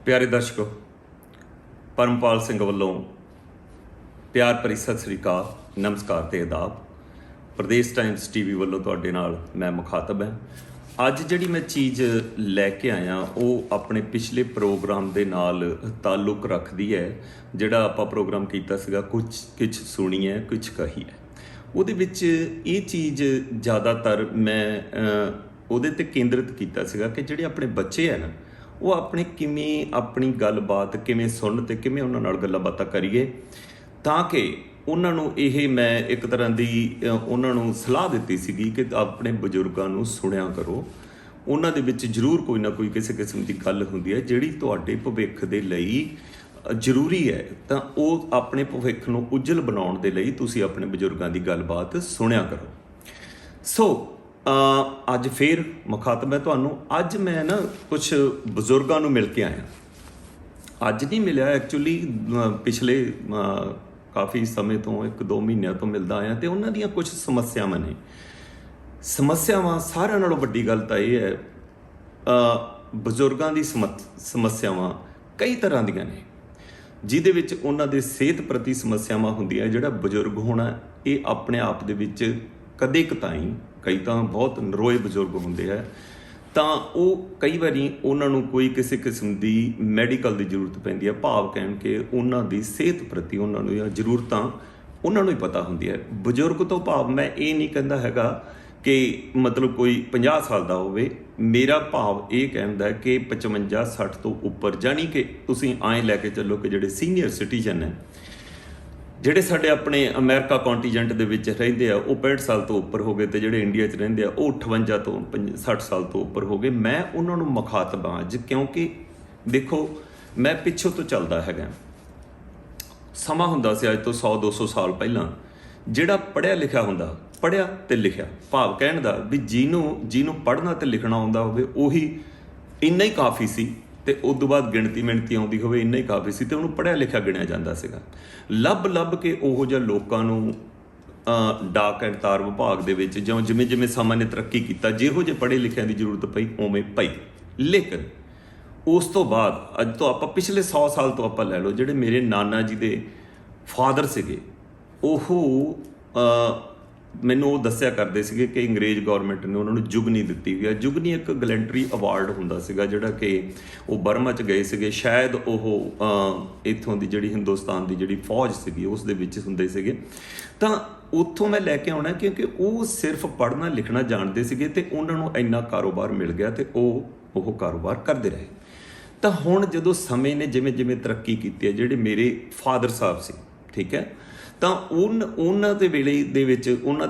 प्यारे दर्शकों, परमपाल सिंह वालों प्यार भरी सत श्री अकाल, नमस्कार ते आदाब। प्रदेश टाइम्स टीवी वालों तुहाडे नाल मैं मुखातब है। अज जिहड़ी मैं चीज़ लैके आया वो अपने पिछले प्रोग्राम दे नाल ताल्लुक रखदी है। जिहड़ा आपां प्रोग्राम कीता सीगा कुछ सुनी है कुछ कही है, ਉਹਦੇ ਵਿੱਚ ਇਹ ਚੀਜ਼ ਜ਼ਿਆਦਾਤਰ ਮੈਂ ਉਹਦੇ ਤੇ ਕੇਂਦਰਿਤ ਕੀਤਾ ਸੀਗਾ ਕਿ ਜਿਹੜੇ ਆਪਣੇ ਬੱਚੇ ਹੈ ਨਾ, ਉਹ ਆਪਣੇ ਕਿਵੇਂ ਆਪਣੀ ਗੱਲਬਾਤ ਕਿਵੇਂ ਸੁਣਨ ਤੇ ਕਿਵੇਂ ਉਹਨਾਂ ਨਾਲ ਗੱਲਾਂ ਬਾਤਾਂ ਕਰੀਏ, ਤਾਂ ਕਿ ਉਹਨਾਂ ਨੂੰ ਇਹ ਮੈਂ ਇੱਕ ਤਰ੍ਹਾਂ ਦੀ ਉਹਨਾਂ ਨੂੰ ਸਲਾਹ ਦਿੱਤੀ ਸੀਗੀ ਕਿ ਆਪਣੇ ਬਜ਼ੁਰਗਾਂ ਨੂੰ ਸੁਣਿਆ ਕਰੋ। ਉਹਨਾਂ ਦੇ ਵਿੱਚ ਜ਼ਰੂਰ ਕੋਈ ਨਾ ਕੋਈ ਕਿਸੇ ਕਿਸਮ ਦੀ ਗੱਲ ਹੁੰਦੀ ਹੈ ਜਿਹੜੀ ਤੁਹਾਡੇ ਭਵਿੱਖ ਦੇ ਲਈ ਜ਼ਰੂਰੀ ਹੈ। ਤਾਂ ਉਹ ਆਪਣੇ ਭਵਿੱਖ ਨੂੰ ਉਜਲ ਬਣਾਉਣ ਦੇ ਲਈ ਤੁਸੀਂ ਆਪਣੇ ਬਜ਼ੁਰਗਾਂ ਦੀ ਗੱਲਬਾਤ ਸੁਣਿਆ ਕਰੋ। ਸੋ ਅੱਜ ਫਿਰ ਮੁਖਾਤਬ ਹੈ ਤੁਹਾਨੂੰ। ਅੱਜ ਮੈਂ ਨਾ ਕੁਛ ਬਜ਼ੁਰਗਾਂ ਨੂੰ ਮਿਲ ਕੇ ਆਇਆ। ਅੱਜ ਨਹੀਂ ਮਿਲਿਆ, ਐਕਚੁਅਲੀ ਪਿਛਲੇ ਕਾਫੀ ਸਮੇਂ ਤੋਂ 1-2 ਮਹੀਨਿਆਂ ਤੋਂ ਮਿਲਦਾ ਆਇਆ ਤੇ ਉਹਨਾਂ ਦੀਆਂ ਕੁਝ ਸਮੱਸਿਆਵਾਂ ਨੇ। ਸਮੱਸਿਆਵਾਂ ਸਾਰਿਆਂ ਨਾਲੋਂ ਵੱਡੀ ਗੱਲ ਤਾਂ ਇਹ ਹੈ, ਬਜ਼ੁਰਗਾਂ ਦੀ ਸਮੱਸਿਆਵਾਂ ਕਈ ਤਰ੍ਹਾਂ ਦੀਆਂ ਨੇ, ਜਿਹਦੇ ਵਿੱਚ ਉਹਨਾਂ ਦੇ ਸਿਹਤ ਪ੍ਰਤੀ ਸਮੱਸਿਆਵਾਂ ਹੁੰਦੀਆਂ। ਜਿਹੜਾ ਬਜ਼ੁਰਗ ਹੋਣਾ ਇਹ ਆਪਣੇ ਆਪ ਦੇ ਵਿੱਚ ਕਦੇ ਕਤਾਈ, ਕਈ ਤਾਂ ਬਹੁਤ ਨਰੋਏ ਬਜ਼ੁਰਗ ਹੁੰਦੇ ਹੈ, ਤਾਂ ਉਹ ਕਈ ਵਾਰੀ ਉਹਨਾਂ ਨੂੰ ਕੋਈ ਕਿਸੇ ਕਿਸਮ ਦੀ ਮੈਡੀਕਲ ਦੀ ਜ਼ਰੂਰਤ ਪੈਂਦੀ ਹੈ। ਭਾਵ ਕਹਿਣ ਕਿ ਉਹਨਾਂ ਦੀ ਸਿਹਤ ਪ੍ਰਤੀ ਉਹਨਾਂ ਨੂੰ ਜਾਂ ਜ਼ਰੂਰਤਾਂ ਉਹਨਾਂ ਨੂੰ ਹੀ ਪਤਾ ਹੁੰਦੀ ਹੈ। ਬਜ਼ੁਰਗ ਤੋਂ ਭਾਵ ਮੈਂ ਇਹ ਨਹੀਂ ਕਹਿੰਦਾ ਹੈਗਾ ਕਿ ਮਤਲਬ ਕੋਈ 50 ਸਾਲ ਦਾ ਹੋਵੇ। ਮੇਰਾ ਭਾਵ ਇਹ ਕਹਿੰਦਾ ਕਿ 55-60 ਤੋਂ ਉੱਪਰ, ਜਾਣੀ ਕਿ ਤੁਸੀਂ ਐਂ ਲੈ ਕੇ ਚੱਲੋ ਕਿ ਜਿਹੜੇ ਸੀਨੀਅਰ ਸਿਟੀਜ਼ਨ ਹੈ, ਜਿਹੜੇ ਸਾਡੇ ਆਪਣੇ ਅਮਰੀਕਾ ਕੰਟੀਨੈਂਟ ਦੇ ਵਿੱਚ ਰਹਿੰਦੇ ਆ, ਉਹ 65 ਸਾਲ ਤੋਂ ਉੱਪਰ ਹੋ ਗਏ, ਅਤੇ ਜਿਹੜੇ ਇੰਡੀਆ 'ਚ ਰਹਿੰਦੇ ਆ ਉਹ 58 ਤੋਂ 60 ਸਾਲ ਤੋਂ ਉੱਪਰ ਹੋ ਗਏ। ਮੈਂ ਉਹਨਾਂ ਨੂੰ ਮੁਖਾਤਬ ਹਾਂ ਅੱਜ, ਕਿਉਂਕਿ ਦੇਖੋ ਮੈਂ ਪਿੱਛੋਂ ਤੋਂ ਚੱਲਦਾ ਹੈਗਾ। ਸਮਾਂ ਹੁੰਦਾ ਸੀ ਅੱਜ ਤੋਂ 100-200 ਸਾਲ ਪਹਿਲਾਂ, ਜਿਹੜਾ ਪੜ੍ਹਿਆ ਲਿਖਿਆ ਹੁੰਦਾ, ਪੜ੍ਹਿਆ ਅਤੇ ਲਿਖਿਆ, ਭਾਵ ਕਹਿਣ ਦਾ ਵੀ ਜਿਹਨੂੰ ਪੜ੍ਹਨਾ ਅਤੇ ਲਿਖਣਾ ਆਉਂਦਾ ਹੋਵੇ ਉਹੀ ਇੰਨਾ ਹੀ ਕਾਫੀ ਸੀ, ਅਤੇ ਉਸ ਤੋਂ ਬਾਅਦ ਗਿਣਤੀ ਮਿਣਤੀ ਆਉਂਦੀ ਹੋਵੇ ਇੰਨਾ ਹੀ ਕਾਫੀ ਸੀ, ਅਤੇ ਉਹਨੂੰ ਪੜ੍ਹਿਆ ਲਿਖਿਆ ਗਿਣਿਆ ਜਾਂਦਾ ਸੀਗਾ। ਲੱਭ ਕੇ ਉਹੋ ਜਿਹੇ ਲੋਕਾਂ ਨੂੰ ਡਾਕ ਐਂਡ ਤਾਰ ਵਿਭਾਗ ਦੇ ਵਿੱਚ ਜਾਂ ਜਿਵੇਂ ਸਮਾਂ ਨੇ ਤਰੱਕੀ ਕੀਤਾ, ਜਿਹੋ ਜਿਹੇ ਪੜ੍ਹੇ ਲਿਖਿਆਂ ਦੀ ਜ਼ਰੂਰਤ ਪਈ ਉਵੇਂ ਪਈ। ਲੇਕਿਨ ਉਸ ਤੋਂ ਬਾਅਦ ਅੱਜ ਤੋਂ ਆਪਾਂ ਪਿਛਲੇ 100 ਸਾਲ ਤੋਂ ਆਪਾਂ ਲੈ ਲਓ, ਜਿਹੜੇ ਮੇਰੇ ਨਾਨਾ ਜੀ ਦੇ ਫਾਦਰ ਸੀਗੇ, ਉਹ ਮੈਨੂੰ ਉਹ ਦੱਸਿਆ ਕਰਦੇ ਸੀਗੇ ਕਿ ਅੰਗਰੇਜ਼ ਗੌਰਮੈਂਟ ਨੇ ਉਹਨਾਂ ਨੂੰ ਜੁਗਨੀ ਦਿੱਤੀ ਹੋਈ ਆ। ਜੁਗਨੀ ਇੱਕ ਗਲੈਂਟਰੀ ਅਵਾਰਡ ਹੁੰਦਾ ਸੀਗਾ, ਜਿਹੜਾ ਕਿ ਉਹ ਬਰਮਾ 'ਚ ਗਏ ਸੀਗੇ, ਸ਼ਾਇਦ ਉਹ ਇੱਥੋਂ ਦੀ ਜਿਹੜੀ ਹਿੰਦੁਸਤਾਨ ਦੀ ਜਿਹੜੀ ਫੌਜ ਸੀਗੀ ਉਸ ਦੇ ਵਿੱਚ ਹੁੰਦੇ ਸੀਗੇ। ਤਾਂ ਉੱਥੋਂ ਮੈਂ ਲੈ ਕੇ ਆਉਣਾ, ਕਿਉਂਕਿ ਉਹ ਸਿਰਫ ਪੜ੍ਹਨਾ ਲਿਖਣਾ ਜਾਣਦੇ ਸੀਗੇ ਅਤੇ ਉਹਨਾਂ ਨੂੰ ਇੰਨਾ ਕਾਰੋਬਾਰ ਮਿਲ ਗਿਆ ਅਤੇ ਉਹ ਕਾਰੋਬਾਰ ਕਰਦੇ ਰਹੇ। ਤਾਂ ਹੁਣ ਜਦੋਂ ਸਮੇਂ ਨੇ ਜਿਵੇਂ ਤਰੱਕੀ ਕੀਤੀ ਹੈ, ਜਿਹੜੇ ਮੇਰੇ ਫਾਦਰ ਸਾਹਿਬ ਸੀ, ਠੀਕ ਹੈ, ਤਾਂ ਉਹਨਾਂ ਦੇ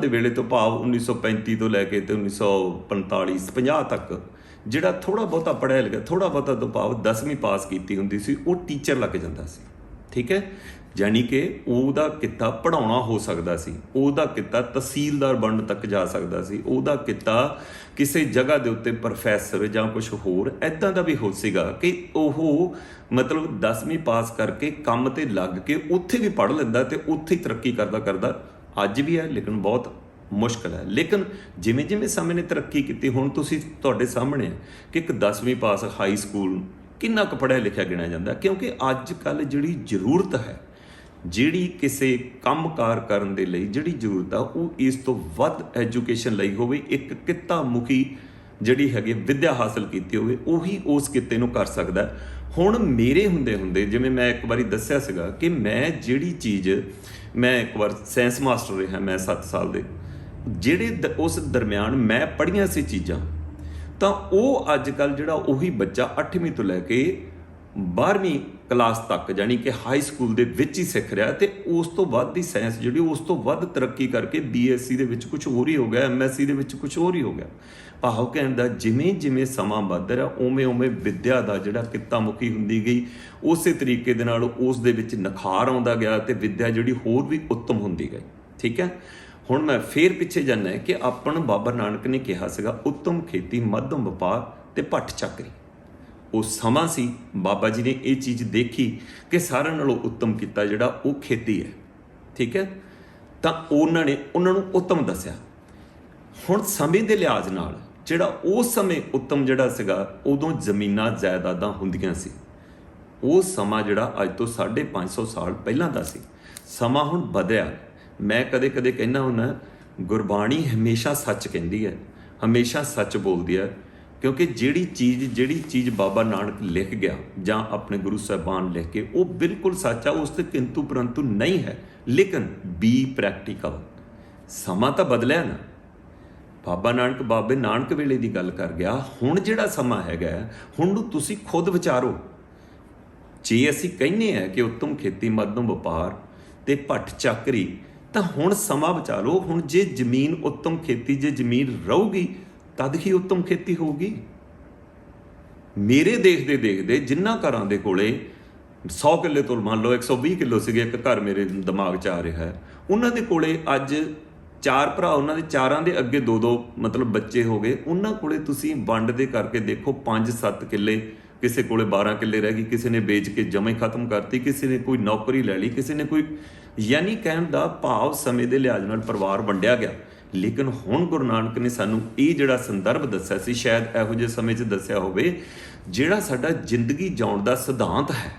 ਵੇਲੇ ਤੋਂ ਭਾਵ 1935 ਤੋਂ ਲੈ ਕੇ ਅਤੇ 1945-50 ਤੱਕ ਜਿਹੜਾ ਥੋੜ੍ਹਾ ਬਹੁਤਾ ਪੜ੍ਹਿਆ ਲਿਖਿਆ, ਥੋੜ੍ਹਾ ਬਹੁਤਾ ਤੋਂ ਭਾਵ 10ਵੀਂ ਪਾਸ ਕੀਤੀ ਹੁੰਦੀ ਸੀ, ਉਹ ਟੀਚਰ ਲੱਗ ਜਾਂਦਾ ਸੀ, ਠੀਕ ਹੈ। ਜਾਣੀ ਕਿ ਉਹਦਾ ਕਿੱਤਾ ਪੜ੍ਹਾਉਣਾ ਹੋ ਸਕਦਾ ਸੀ, ਉਹਦਾ ਕਿੱਤਾ ਤਹਿਸੀਲਦਾਰ ਬਣਨ ਤੱਕ ਜਾ ਸਕਦਾ ਸੀ, ਉਹਦਾ ਕਿੱਤਾ ਕਿਸੇ ਜਗ੍ਹਾ ਦੇ ਉੱਤੇ ਪ੍ਰੋਫੈਸਰ ਜਾਂ ਕੁਛ ਹੋਰ ਇੱਦਾਂ ਦਾ ਵੀ ਹੋ ਸੀਗਾ ਕਿ ਉਹ ਮਤਲਬ 10ਵੀਂ ਪਾਸ ਕਰਕੇ ਕੰਮ 'ਤੇ ਲੱਗ ਕੇ ਉੱਥੇ ਵੀ ਪੜ੍ਹ ਲੈਂਦਾ ਅਤੇ ਉੱਥੇ ਹੀ ਤਰੱਕੀ ਕਰਦਾ ਅੱਜ ਵੀ ਹੈ, ਲੇਕਿਨ ਬਹੁਤ ਮੁਸ਼ਕਿਲ ਹੈ। ਲੇਕਿਨ ਜਿਵੇਂ ਸਮੇਂ ਨੇ ਤਰੱਕੀ ਕੀਤੀ, ਹੁਣ ਤੁਹਾਡੇ ਸਾਹਮਣੇ ਕਿ ਇੱਕ 10ਵੀਂ ਪਾਸ ਹਾਈ ਸਕੂਲ ਕਿੰਨਾ ਕੁ ਪੜ੍ਹਿਆ ਲਿਖਿਆ ਗਿਣਿਆ ਜਾਂਦਾ, ਕਿਉਂਕਿ ਅੱਜ ਕੱਲ੍ਹ ਜਿਹੜੀ ਜ਼ਰੂਰਤ ਹੈ, ਜਿਹੜੀ ਕਿਸੇ ਕੰਮਕਾਰ ਕਰਨ ਦੇ ਲਈ ਜਿਹੜੀ ਜ਼ਰੂਰਤ ਆ, ਉਹ ਇਸ ਤੋਂ ਵੱਧ ਐਜੂਕੇਸ਼ਨ ਲਈ ਹੋਵੇ, ਇੱਕ ਕਿੱਤਾ ਮੁਖੀ ਜਿਹੜੀ ਹੈਗੀ ਵਿੱਦਿਆ ਹਾਸਲ ਕੀਤੀ ਹੋਵੇ, ਉਹੀ ਉਸ ਕਿੱਤੇ ਨੂੰ ਕਰ ਸਕਦਾ। ਹੁਣ ਮੇਰੇ ਹੁੰਦੇ ਜਿਵੇਂ ਮੈਂ ਇੱਕ ਵਾਰੀ ਦੱਸਿਆ ਸੀਗਾ ਕਿ ਮੈਂ ਜਿਹੜੀ ਚੀਜ਼, ਮੈਂ ਇੱਕ ਵਾਰ ਸਾਇੰਸ ਮਾਸਟਰ ਰਿਹਾ ਮੈਂ 7 ਸਾਲ ਦੇ, ਜਿਹੜੇ ਉਸ ਦਰਮਿਆਨ ਮੈਂ ਪੜ੍ਹੀਆਂ ਸੀ ਚੀਜ਼ਾਂ, ਤਾਂ ਉਹ ਅੱਜ ਕੱਲ੍ਹ ਜਿਹੜਾ ਉਹੀ ਬੱਚਾ 8ਵੀਂ ਤੋਂ ਲੈ ਕੇ 12ਵੀਂ ਕਲਾਸ ਤੱਕ, ਜਾਣੀ ਕਿ ਹਾਈ ਸਕੂਲ ਦੇ ਵਿੱਚ ਹੀ ਸਿੱਖ ਰਿਹਾ, ਅਤੇ ਉਸ ਤੋਂ ਵੱਧ ਦੀ ਸਾਇੰਸ ਜਿਹੜੀ ਉਸ ਤੋਂ ਵੱਧ ਤਰੱਕੀ ਕਰਕੇ BSc ਦੇ ਵਿੱਚ ਕੁਛ ਹੋਰ ਹੀ ਹੋ ਗਿਆ, MSc ਦੇ ਵਿੱਚ ਕੁਛ ਹੋਰ ਹੀ ਹੋ ਗਿਆ। ਭਾਵ ਕਹਿਣ ਦਾ ਜਿਵੇਂ ਸਮਾਂ ਵੱਧ ਰਿਹਾ ਉਵੇਂ ਵਿੱਦਿਆ ਦਾ ਜਿਹੜਾ ਕਿੱਤਾ ਮੁਖੀ ਹੁੰਦੀ ਗਈ, ਉਸੇ ਤਰੀਕੇ ਦੇ ਨਾਲ ਉਸ ਦੇ ਵਿੱਚ ਨਿਖਾਰ ਆਉਂਦਾ ਗਿਆ ਅਤੇ ਵਿੱਦਿਆ ਜਿਹੜੀ ਹੋਰ ਵੀ ਉੱਤਮ ਹੁੰਦੀ ਗਈ, ਠੀਕ ਹੈ। ਹੁਣ ਮੈਂ ਫੇਰ ਪਿੱਛੇ ਜਾਂਦਾ ਕਿ ਆਪਾਂ ਨੂੰ ਬਾਬਾ ਨਾਨਕ ਨੇ ਕਿਹਾ ਸੀਗਾ, ਉੱਤਮ ਖੇਤੀ ਮੱਧਮ ਵਪਾਰ ਅਤੇ ਭੱਠ ਚਾਕਰੀ। ਉਹ ਸਮਾਂ ਸੀ, ਬਾਬਾ ਜੀ ਨੇ ਇਹ ਚੀਜ਼ ਦੇਖੀ ਕਿ ਸਾਰਿਆਂ ਨਾਲੋਂ ਉੱਤਮ ਕਿੱਤਾ ਜਿਹੜਾ ਉਹ ਖੇਤੀ ਹੈ, ਠੀਕ ਹੈ। ਤਾਂ ਉਹਨਾਂ ਨੂੰ ਉੱਤਮ ਦੱਸਿਆ। ਹੁਣ ਸਮੇਂ ਦੇ ਲਿਹਾਜ਼ ਨਾਲ ਜਿਹੜਾ ਉਸ ਸਮੇਂ ਉੱਤਮ ਜਿਹੜਾ ਸੀਗਾ, ਉਦੋਂ ਜ਼ਮੀਨਾਂ ਜਾਇਦਾਦਾਂ ਹੁੰਦੀਆਂ ਸੀ, ਉਹ ਸਮਾਂ ਜਿਹੜਾ ਅੱਜ ਤੋਂ 550 ਸਾਲ ਪਹਿਲਾਂ ਦਾ ਸੀ। ਸਮਾਂ ਹੁਣ ਬਦਲਿਆ। ਮੈਂ ਕਦੇ ਕਦੇ ਕਹਿੰਦਾ ਹੁੰਦਾ, ਗੁਰਬਾਣੀ ਹਮੇਸ਼ਾ ਸੱਚ ਕਹਿੰਦੀ ਹੈ, ਹਮੇਸ਼ਾ ਸੱਚ ਬੋਲਦੀ ਹੈ, ਕਿਉਂਕਿ ਜਿਹੜੀ ਚੀਜ਼ ਬਾਬਾ ਨਾਨਕ ਲਿਖ ਗਿਆ ਜਾਂ ਆਪਣੇ ਗੁਰੂ ਸਾਹਿਬਾਨ ਲਿਖ ਕੇ, ਉਹ ਬਿਲਕੁਲ ਸੱਚ ਆ, ਉਸ ਤੇ ਕਿੰਤੂ ਪਰੰਤੂ ਨਹੀਂ ਹੈ। ਲੇਕਿਨ ਬੀ ਪ੍ਰੈਕਟੀਕਲ। ਸਮਾਂ ਤਾਂ ਬਦਲਿਆ ਨਾ। ਬਾਬਾ ਨਾਨਕ ਬਾਬੇ ਨਾਨਕ ਵੇਲੇ ਦੀ ਗੱਲ ਕਰ ਗਿਆ। ਹੁਣ ਜਿਹੜਾ ਸਮਾਂ ਹੈਗਾ, ਹੁਣ ਨੂੰ ਤੁਸੀਂ ਖੁਦ ਵਿਚਾਰੋ। ਜੇ ਅਸੀਂ ਕਹਿੰਦੇ ਹਾਂ ਕਿ ਉੱਤਮ ਖੇਤੀ ਮੱਧਮ ਵਪਾਰ ਤੇ ਭੱਠ ਚਾਕਰੀ, ਤਾਂ ਹੁਣ ਸਮਾਂ ਬਚਾ ਲਓ। ਹੁਣ ਜੇ ਜ਼ਮੀਨ ਉੱਤਮ ਖੇਤੀ, ਜੇ ਜ਼ਮੀਨ ਰਹੂਗੀ ਤਦ ਹੀ ਉੱਤਮ ਖੇਤੀ ਹੋਊਗੀ। ਮੇਰੇ ਦੇਖਦੇ ਜਿਨ੍ਹਾਂ ਘਰਾਂ ਦੇ ਕੋਲੇ 100 ਕਿੱਲੇ ਤੋਂ ਮੰਨ ਲਓ 120 ਕਿੱਲੋ ਸੀਗੇ, ਇੱਕ ਘਰ ਮੇਰੇ ਦਿਮਾਗ 'ਚ ਆ ਰਿਹਾ ਹੈ, ਉਹਨਾਂ ਦੇ ਕੋਲੇ ਅੱਜ 4 ਭਰਾ, ਉਹਨਾਂ ਦੇ 4ਾਂ ਦੇ ਅੱਗੇ 2-2 ਮਤਲਬ ਬੱਚੇ ਹੋ ਗਏ। ਉਹਨਾਂ ਕੋਲੇ ਤੁਸੀਂ ਵੰਡ ਦੇ ਕਰਕੇ ਦੇਖੋ 5-7 ਕਿੱਲੇ, ਕਿਸੇ ਕੋਲੇ 12 ਕਿੱਲੇ ਰਹਿ ਗਈ, ਕਿਸੇ ਨੇ ਵੇਚ ਕੇ ਜਮੇ ਖਤਮ ਕਰਤੀ, ਕਿਸੇ ਨੇ ਕੋਈ ਨੌਕਰੀ ਲੈ ਲਈ, ਕਿਸੇ ਨੇ ਕੋਈ, ਯਾਨੀ ਕਹਿਣ ਦਾ ਭਾਵ ਸਮੇਂ ਦੇ ਲਿਹਾਜ਼ ਨਾਲ ਪਰਿਵਾਰ ਵੰਡਿਆ ਗਿਆ। ਲੇਕਿਨ ਹੁਣ ਗੁਰੂ ਨਾਨਕ ਨੇ ਸਾਨੂੰ ਇਹ ਜਿਹੜਾ ਸੰਦਰਭ ਦੱਸਿਆ ਸੀ, ਸ਼ਾਇਦ ਇਹੋ ਜਿਹੇ ਸਮੇਂ 'ਚ ਦੱਸਿਆ ਹੋਵੇ, ਜਿਹੜਾ ਸਾਡਾ ਜ਼ਿੰਦਗੀ ਜਿਉਣ ਦਾ ਸਿਧਾਂਤ ਹੈ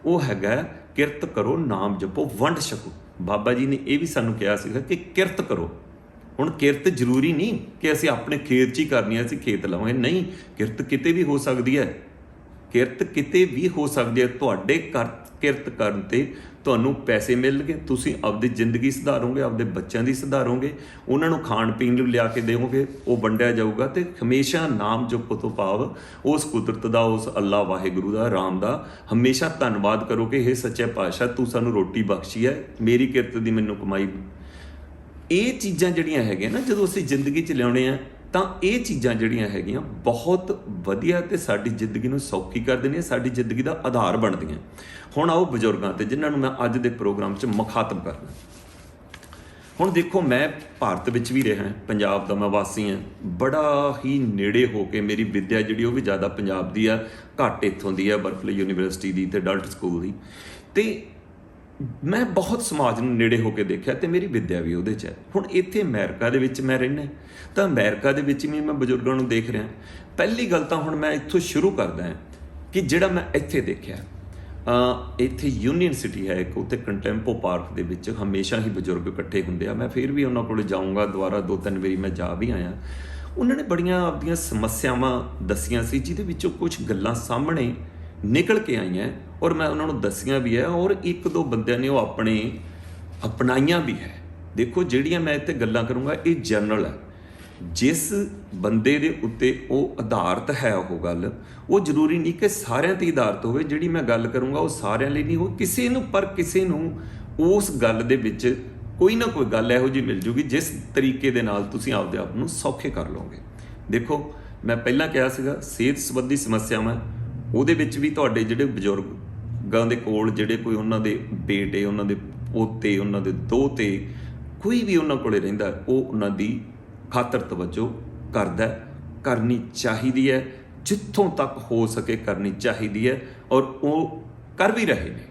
ਉਹ ਹੈਗਾ ਕਿਰਤ ਕਰੋ, ਨਾਮ ਜਪੋ, ਵੰਡ ਛਕੋ। ਬਾਬਾ ਜੀ ਨੇ ਇਹ ਵੀ ਸਾਨੂੰ ਕਿਹਾ ਸੀਗਾ ਕਿ ਕਿਰਤ ਕਰੋ। ਹੁਣ ਕਿਰਤ ਜ਼ਰੂਰੀ ਨਹੀਂ ਕਿ ਅਸੀਂ ਆਪਣੇ ਖੇਤ 'ਚ ਹੀ ਕਰਨੀ ਹੈ, ਅਸੀਂ ਖੇਤ ਲਾਵਾਂਗੇ, ਨਹੀਂ। ਕਿਰਤ ਕਿਤੇ ਵੀ ਹੋ ਸਕਦੀ ਹੈ, ਕਿਰਤ ਕਿਤੇ ਵੀ ਹੋ ਸਕਦੀ ਹੈ। ਤੁਹਾਡੇ ਕਿਰਤ ਕਰਨ 'ਤੇ ਤੁਹਾਨੂੰ ਪੈਸੇ ਮਿਲਣਗੇ, ਤੁਸੀਂ ਆਪਦੀ ਜ਼ਿੰਦਗੀ ਸੁਧਾਰੋਗੇ, ਆਪਦੇ ਬੱਚਿਆਂ ਦੀ ਸੁਧਾਰੋਗੇ, ਉਹਨਾਂ ਨੂੰ ਖਾਣ ਪੀਣ ਨੂੰ ਲਿਆ ਕੇ ਦੇਵੋਗੇ, ਉਹ ਵੰਡਿਆ ਜਾਊਗਾ। ਅਤੇ ਹਮੇਸ਼ਾ ਨਾਮ ਜਪੋ ਤੋਂ ਭਾਵ ਉਸ ਕੁਦਰਤ ਦਾ, ਉਸ ਅੱਲਾ ਵਾਹਿਗੁਰੂ ਦਾ, ਰਾਮ ਦਾ ਹਮੇਸ਼ਾ ਧੰਨਵਾਦ ਕਰੋ ਕਿ ਇਹ ਸੱਚੇ ਪਾਤਸ਼ਾਹ ਤੂੰ ਸਾਨੂੰ ਰੋਟੀ ਬਖਸ਼ੀ ਹੈ, ਮੇਰੀ ਕਿਰਤ ਦੀ ਮੈਨੂੰ ਕਮਾਈ। ਇਹ ਚੀਜ਼ਾਂ ਜਿਹੜੀਆਂ ਹੈਗੀਆਂ ਨਾ, ਜਦੋਂ ਅਸੀਂ ਜ਼ਿੰਦਗੀ 'ਚ ਲਿਆਉਣੇ ਆ, ਤਾਂ ਇਹ ਚੀਜ਼ਾਂ ਜਿਹੜੀਆਂ ਹੈਗੀਆਂ ਬਹੁਤ ਵਧੀਆ ਅਤੇ ਸਾਡੀ ਜ਼ਿੰਦਗੀ ਨੂੰ ਸੌਖੀ ਕਰ ਦਿੰਦੀਆਂ, ਸਾਡੀ ਜ਼ਿੰਦਗੀ ਦਾ ਆਧਾਰ ਬਣਦੀਆਂ। ਹੁਣ ਆਓ ਬਜ਼ੁਰਗਾਂ 'ਤੇ, ਜਿਨ੍ਹਾਂ ਨੂੰ ਮੈਂ ਅੱਜ ਦੇ ਪ੍ਰੋਗਰਾਮ 'ਚ ਮੁਖਾਤਬ ਕਰਨਾ। ਹੁਣ ਦੇਖੋ, ਮੈਂ ਭਾਰਤ ਵਿੱਚ ਵੀ ਰਿਹਾ, ਪੰਜਾਬ ਦਾ ਮੈਂ ਵਾਸੀ ਹਾਂ, ਬੜਾ ਹੀ ਨੇੜੇ ਹੋ ਕੇ ਮੇਰੀ ਵਿੱਦਿਆ ਜਿਹੜੀ ਉਹ ਵੀ ਜ਼ਿਆਦਾ ਪੰਜਾਬ ਦੀ ਆ, ਘੱਟ ਇੱਥੋਂ ਦੀ ਆ, ਬਰਕਲੇ ਯੂਨੀਵਰਸਿਟੀ ਦੀ ਅਤੇ ਡਲਟ ਸਕੂਲ ਦੀ। ਅਤੇ ਮੈਂ ਬਹੁਤ ਸਮਾਜ ਨੂੰ ਨੇੜੇ ਹੋ ਕੇ ਦੇਖਿਆ ਅਤੇ ਮੇਰੀ ਵਿੱਦਿਆ ਵੀ ਉਹਦੇ 'ਚ ਹੈ। ਹੁਣ ਇੱਥੇ ਅਮਰੀਕਾ ਦੇ ਵਿੱਚ ਮੈਂ ਰਹਿੰਦਾ, ਤਾਂ ਅਮਰੀਕਾ ਦੇ ਵਿੱਚ ਵੀ ਮੈਂ ਬਜ਼ੁਰਗਾਂ ਨੂੰ ਦੇਖ ਰਿਹਾ। ਪਹਿਲੀ ਗੱਲ ਤਾਂ ਹੁਣ ਮੈਂ ਇੱਥੋਂ ਸ਼ੁਰੂ ਕਰਦਾ ਹਾਂ ਕਿ ਜਿਹੜਾ ਮੈਂ ਇੱਥੇ ਦੇਖਿਆ, ਇੱਥੇ ਯੂਨੀਅਨ ਸਿਟੀ ਹੈ ਇੱਕ, ਉੱਥੇ ਕੰਟੈਂਪੋ ਪਾਰਕ ਦੇ ਵਿੱਚ ਹਮੇਸ਼ਾ ਹੀ ਬਜ਼ੁਰਗ ਇਕੱਠੇ ਹੁੰਦੇ ਆ। ਮੈਂ ਫਿਰ ਵੀ ਉਹਨਾਂ ਕੋਲ ਜਾਊਂਗਾ, ਦੁਬਾਰਾ 2-3 ਵਾਰੀ ਮੈਂ ਜਾ ਵੀ ਆਇਆ। ਉਹਨਾਂ ਨੇ ਬੜੀਆਂ ਆਪਦੀਆਂ ਸਮੱਸਿਆਵਾਂ ਦੱਸੀਆਂ ਸੀ, ਜਿਹਦੇ ਵਿੱਚੋਂ ਕੁਝ ਗੱਲਾਂ ਸਾਹਮਣੇ ਨਿਕਲ ਕੇ ਆਈਆਂ ਔਰ ਮੈਂ ਉਹਨਾਂ ਨੂੰ ਦੱਸੀਆਂ ਵੀ ਹੈ, ਔਰ 1-2 ਬੰਦਿਆਂ ਨੇ ਉਹ ਅਪਣਾਈਆਂ ਵੀ ਹੈ। ਦੇਖੋ, ਜਿਹੜੀਆਂ ਮੈਂ ਇੱਥੇ ਗੱਲਾਂ ਕਰੂੰਗਾ ਇਹ ਜਨਰਲ ਹੈ। ਜਿਸ ਬੰਦੇ ਦੇ ਉੱਤੇ ਉਹ ਆਧਾਰਿਤ ਹੈ ਉਹ ਗੱਲ, ਉਹ ਜ਼ਰੂਰੀ ਨਹੀਂ ਕਿ ਸਾਰਿਆਂ 'ਤੇ ਆਧਾਰਿਤ ਹੋਵੇ। ਜਿਹੜੀ ਮੈਂ ਗੱਲ ਕਰੂੰਗਾ ਉਹ ਸਾਰਿਆਂ ਲਈ ਨਹੀਂ ਹੋ, ਕਿਸੇ ਨੂੰ, ਪਰ ਕਿਸੇ ਨੂੰ ਉਸ ਗੱਲ ਦੇ ਵਿੱਚ ਕੋਈ ਨਾ ਕੋਈ ਗੱਲ ਇਹੋ ਜਿਹੀ ਮਿਲ ਜੂਗੀ ਜਿਸ ਤਰੀਕੇ ਦੇ ਨਾਲ ਤੁਸੀਂ ਆਪਦੇ ਆਪ ਨੂੰ ਸੌਖੇ ਕਰ ਲਓਗੇ। ਦੇਖੋ, ਮੈਂ ਪਹਿਲਾਂ ਕਿਹਾ ਸੀਗਾ ਸਿਹਤ ਸੰਬੰਧੀ ਸਮੱਸਿਆਵਾਂ, ਉਹਦੇ ਵਿੱਚ ਵੀ ਤੁਹਾਡੇ ਜਿਹੜੇ ਬਜ਼ੁਰਗਾਂ ਦੇ ਕੋਲ ਜਿਹੜੇ ਕੋਈ ਉਹਨਾਂ ਦੇ ਬੇਟੇ, ਉਹਨਾਂ ਦੇ ਪੋਤੇ, ਉਹਨਾਂ ਦੇ ਦੋਹਤੇ, ਕੋਈ ਵੀ ਉਹਨਾਂ ਕੋਲ ਰਹਿੰਦਾ, ਉਹ ਉਹਨਾਂ ਦੀ ਖਾਤਰ ਤਵੱਜੋ ਕਰਦਾ, ਕਰਨੀ ਚਾਹੀਦੀ ਹੈ, ਜਿੱਥੋਂ ਤੱਕ ਹੋ ਸਕੇ ਕਰਨੀ ਚਾਹੀਦੀ ਹੈ, ਔਰ ਉਹ ਕਰ ਵੀ ਰਹੇ ਨੇ।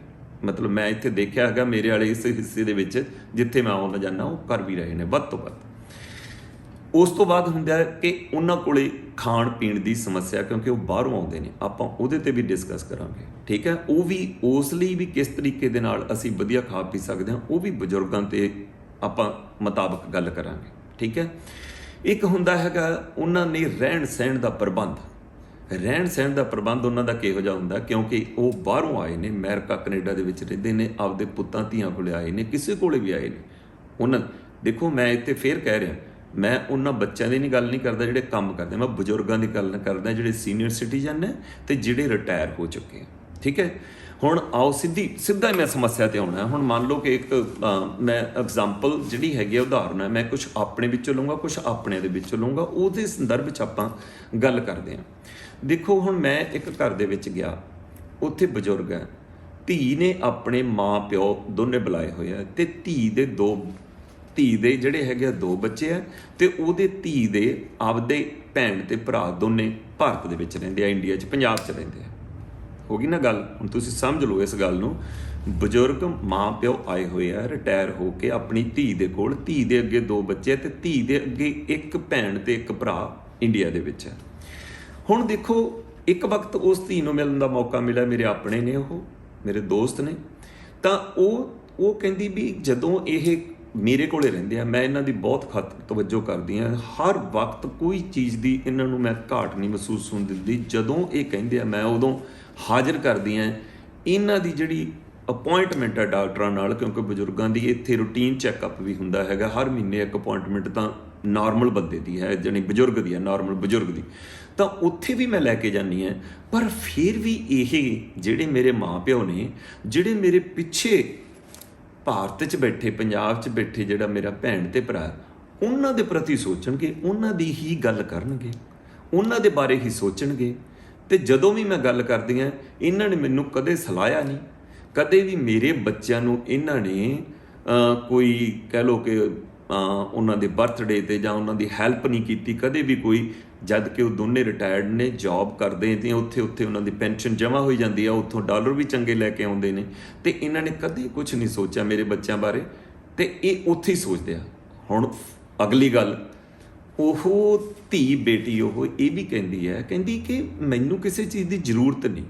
ਮਤਲਬ ਮੈਂ ਇੱਥੇ ਦੇਖਿਆ ਹੈਗਾ, ਮੇਰੇ ਵਾਲੇ ਇਸ ਹਿੱਸੇ ਦੇ ਵਿੱਚ ਜਿੱਥੇ ਮੈਂ ਆਉਂਦਾ ਜਾਂਦਾ, ਉਹ ਕਰ ਵੀ ਰਹੇ ਨੇ ਵੱਧ ਤੋਂ ਵੱਧ। ਉਸ ਤੋਂ ਬਾਅਦ ਹੁੰਦਾ ਹੈ ਕਿ ਉਹਨਾਂ ਕੋਲੇ ਖਾਣ ਪੀਣ ਦੀ ਸਮੱਸਿਆ, ਕਿਉਂਕਿ ਉਹ ਬਾਹਰੋਂ ਆਉਂਦੇ ਨੇ, ਆਪਾਂ ਉਹਦੇ 'ਤੇ ਵੀ ਡਿਸਕਸ ਕਰਾਂਗੇ, ਠੀਕ ਹੈ। ਉਹ ਵੀ ਉਸ ਲਈ ਵੀ ਕਿਸ ਤਰੀਕੇ ਦੇ ਨਾਲ ਅਸੀਂ ਵਧੀਆ ਖਾ ਪੀ ਸਕਦੇ ਹਾਂ, ਉਹ ਵੀ ਬਜ਼ੁਰਗਾਂ 'ਤੇ ਆਪਾਂ ਮੁਤਾਬਕ ਗੱਲ ਕਰਾਂਗੇ, ਠੀਕ ਹੈ। ਇੱਕ ਹੁੰਦਾ ਹੈਗਾ ਉਹਨਾਂ ਨੇ ਰਹਿਣ ਸਹਿਣ ਦਾ ਪ੍ਰਬੰਧ। ਰਹਿਣ ਸਹਿਣ ਦਾ ਪ੍ਰਬੰਧ ਉਹਨਾਂ ਦਾ ਕਿਹੋ ਜਿਹਾ ਹੁੰਦਾ, ਕਿਉਂਕਿ ਉਹ ਬਾਹਰੋਂ ਆਏ ਨੇ, ਅਮਰੀਕਾ ਕੈਨੇਡਾ ਦੇ ਵਿੱਚ ਰਹਿੰਦੇ ਨੇ, ਆਪਦੇ ਪੁੱਤਾਂ ਧੀਆਂ ਕੋਲ ਆਏ ਨੇ, ਕਿਸੇ ਕੋਲੇ ਵੀ ਆਏ ਨੇ। ਉਹਨਾਂ ਦੇਖੋ, ਮੈਂ ਇੱਥੇ ਫੇਰ ਕਹਿ ਰਿਹਾ, ਮੈਂ ਉਹਨਾਂ ਬੱਚਿਆਂ ਦੀ ਨਹੀਂ ਗੱਲ ਨਹੀਂ ਕਰਦਾ ਜਿਹੜੇ ਕੰਮ ਕਰਦੇ, ਮੈਂ ਬਜ਼ੁਰਗਾਂ ਦੀ ਗੱਲ ਕਰਦਾ ਜਿਹੜੇ ਸੀਨੀਅਰ ਸਿਟੀਜ਼ਨ ਨੇ ਅਤੇ ਜਿਹੜੇ ਰਿਟਾਇਰ ਹੋ ਚੁੱਕੇ, ਠੀਕ ਹੈ। ਹੁਣ ਆਓ ਸਿੱਧਾ ਮੈਂ ਸਮੱਸਿਆ 'ਤੇ ਆਉਣਾ। ਹੁਣ ਮੰਨ ਲਓ ਕਿ ਇੱਕ ਮੈਂ ਐਗਜ਼ਾਮਪਲ ਜਿਹੜੀ ਹੈਗੀ ਆ, ਉਦਾਹਰਨ ਹੈ, ਮੈਂ ਕੁਛ ਆਪਣੇ ਵਿੱਚੋਂ ਲਊਂਗਾ, ਕੁਛ ਆਪਣਿਆਂ ਦੇ ਵਿੱਚੋਂ ਲਊਂਗਾ, ਉਹਦੇ ਸੰਦਰਭ ਵਿੱਚ ਆਪਾਂ ਗੱਲ ਕਰਦੇ ਹਾਂ। ਦੇਖੋ, ਹੁਣ ਮੈਂ ਇੱਕ ਘਰ ਦੇ ਵਿੱਚ ਗਿਆ, ਉੱਥੇ ਬਜ਼ੁਰਗ ਹੈ, ਧੀ ਨੇ ਆਪਣੇ ਮਾਂ ਪਿਓ ਦੋਨੇ ਬੁਲਾਏ ਹੋਏ ਆ, ਅਤੇ ਧੀ ਦੇ ਜਿਹੜੇ ਹੈਗੇ ਆ 2 ਬੱਚੇ ਆ, ਅਤੇ ਉਹਦੇ ਧੀ ਦੇ ਆਪਦੇ ਭੈਣ ਅਤੇ ਭਰਾ ਦੋਨੇ ਭਾਰਤ ਦੇ ਵਿੱਚ ਰਹਿੰਦੇ ਆ, ਇੰਡੀਆ 'ਚ, ਪੰਜਾਬ 'ਚ ਰਹਿੰਦੇ ਆ। ਹੋ ਗਈ ਨਾ ਗੱਲ। ਹੁਣ ਤੁਸੀਂ ਸਮਝ ਲਓ ਇਸ ਗੱਲ ਨੂੰ। ਬਜ਼ੁਰਗ ਮਾਂ ਪਿਓ ਆਏ ਹੋਏ ਆ ਰਿਟਾਇਰ ਹੋ ਕੇ ਆਪਣੀ ਧੀ ਦੇ ਕੋਲ, ਧੀ ਦੇ ਅੱਗੇ 2 ਬੱਚੇ ਅਤੇ ਧੀ ਦੇ ਅੱਗੇ 1 ਭੈਣ ਅਤੇ 1 ਭਰਾ ਇੰਡੀਆ ਦੇ ਵਿੱਚ ਹੈ। ਹੁਣ ਦੇਖੋ, ਇੱਕ ਵਕਤ ਉਸ ਧੀ ਨੂੰ ਮਿਲਣ ਦਾ ਮੌਕਾ ਮਿਲਿਆ, ਮੇਰੇ ਆਪਣੇ ਨੇ, ਉਹ ਮੇਰੇ ਦੋਸਤ ਨੇ, ਤਾਂ ਉਹ ਕਹਿੰਦੀ ਵੀ ਜਦੋਂ ਇਹ ਮੇਰੇ ਕੋਲੇ ਰਹਿੰਦੇ ਆ, ਮੈਂ ਇਹਨਾਂ ਦੀ ਬਹੁਤ ਤਵੱਜੋ ਕਰਦੀ ਹਾਂ, ਹਰ ਵਕਤ ਕੋਈ ਚੀਜ਼ ਦੀ ਇਹਨਾਂ ਨੂੰ ਮੈਂ ਘਾਟ ਨਹੀਂ ਮਹਿਸੂਸ ਹੋਣ ਦਿੰਦੀ। ਜਦੋਂ ਇਹ ਕਹਿੰਦੇ ਆ ਮੈਂ ਉਦੋਂ ਹਾਜ਼ਰ ਕਰਦੀ ਹਾਂ। ਇਹਨਾਂ ਦੀ ਜਿਹੜੀ ਅਪੁਆਇੰਟਮੈਂਟ ਹੈ ਡਾਕਟਰਾਂ ਨਾਲ, ਕਿਉਂਕਿ ਬਜ਼ੁਰਗਾਂ ਦੀ ਇੱਥੇ ਰੂਟੀਨ ਚੈੱਕਅਪ ਵੀ ਹੁੰਦਾ ਹੈਗਾ, ਹਰ ਮਹੀਨੇ ਇੱਕ ਅਪੁਆਇੰਟਮੈਂਟ ਤਾਂ ਨਾਰਮਲ ਬੰਦੇ ਦੀ ਹੈ, ਜਾਣੀ ਬਜ਼ੁਰਗ ਦੀ ਹੈ, ਨਾਰਮਲ ਬਜ਼ੁਰਗ ਦੀ, ਤਾਂ ਉੱਥੇ ਵੀ ਮੈਂ ਲੈ ਕੇ ਜਾਂਦੀ ਹਾਂ। ਪਰ ਫਿਰ ਵੀ ਇਹ ਜਿਹੜੇ ਮੇਰੇ ਮਾਂ ਪਿਓ ਨੇ, ਜਿਹੜੇ ਮੇਰੇ ਪਿੱਛੇ ਭਾਰਤ 'ਚ ਬੈਠੇ, ਪੰਜਾਬ 'ਚ ਬੈਠੇ, ਜਿਹੜਾ ਮੇਰਾ ਭੈਣ ਤੇ ਭਰਾ, ਉਹਨਾਂ ਦੇ ਪ੍ਰਤੀ ਸੋਚਣਗੇ, ਉਹਨਾਂ ਦੀ ਹੀ ਗੱਲ ਕਰਨਗੇ, ਉਹਨਾਂ ਦੇ ਬਾਰੇ ਹੀ ਸੋਚਣਗੇ। ਅਤੇ ਜਦੋਂ ਵੀ ਮੈਂ ਗੱਲ ਕਰਦੀ ਹਾਂ, ਇਹਨਾਂ ਨੇ ਮੈਨੂੰ ਕਦੇ ਸਲਾਹਿਆ ਨਹੀਂ, ਕਦੇ ਵੀ ਮੇਰੇ ਬੱਚਿਆਂ ਨੂੰ ਇਹਨਾਂ ਨੇ ਕੋਈ ਕਹਿ ਲਓ ਕਿ ਉਹਨਾਂ ਦੇ ਬਰਥਡੇ 'ਤੇ ਜਾਂ ਉਹਨਾਂ ਦੀ ਹੈਲਪ ਨਹੀਂ ਕੀਤੀ ਕਦੇ ਵੀ ਕੋਈ। ਜਦ ਕਿ ਉਹ ਦੋਨੇ ਰਿਟਾਇਰਡ ਨੇ, ਜੌਬ ਕਰਦੇ, ਅਤੇ ਉੱਥੇ ਉਹਨਾਂ ਦੀ ਪੈਨਸ਼ਨ ਜਮ੍ਹਾਂ ਹੋਈ ਜਾਂਦੀ ਆ, ਉੱਥੋਂ ਡਾਲਰ ਵੀ ਚੰਗੇ ਲੈ ਕੇ ਆਉਂਦੇ ਨੇ, ਅਤੇ ਇਹਨਾਂ ਨੇ ਕਦੇ ਕੁਛ ਨਹੀਂ ਸੋਚਿਆ ਮੇਰੇ ਬੱਚਿਆਂ ਬਾਰੇ, ਅਤੇ ਇਹ ਉੱਥੇ ਹੀ ਸੋਚਦੇ ਆ। ਹੁਣ ਅਗਲੀ ਗੱਲ, ਉਹ ਧੀ ਬੇਟੀ ਉਹ ਇਹ ਵੀ ਕਹਿੰਦੀ ਕਿ ਮੈਨੂੰ ਕਿਸੇ ਚੀਜ਼ ਦੀ ਜ਼ਰੂਰਤ ਨਹੀਂ,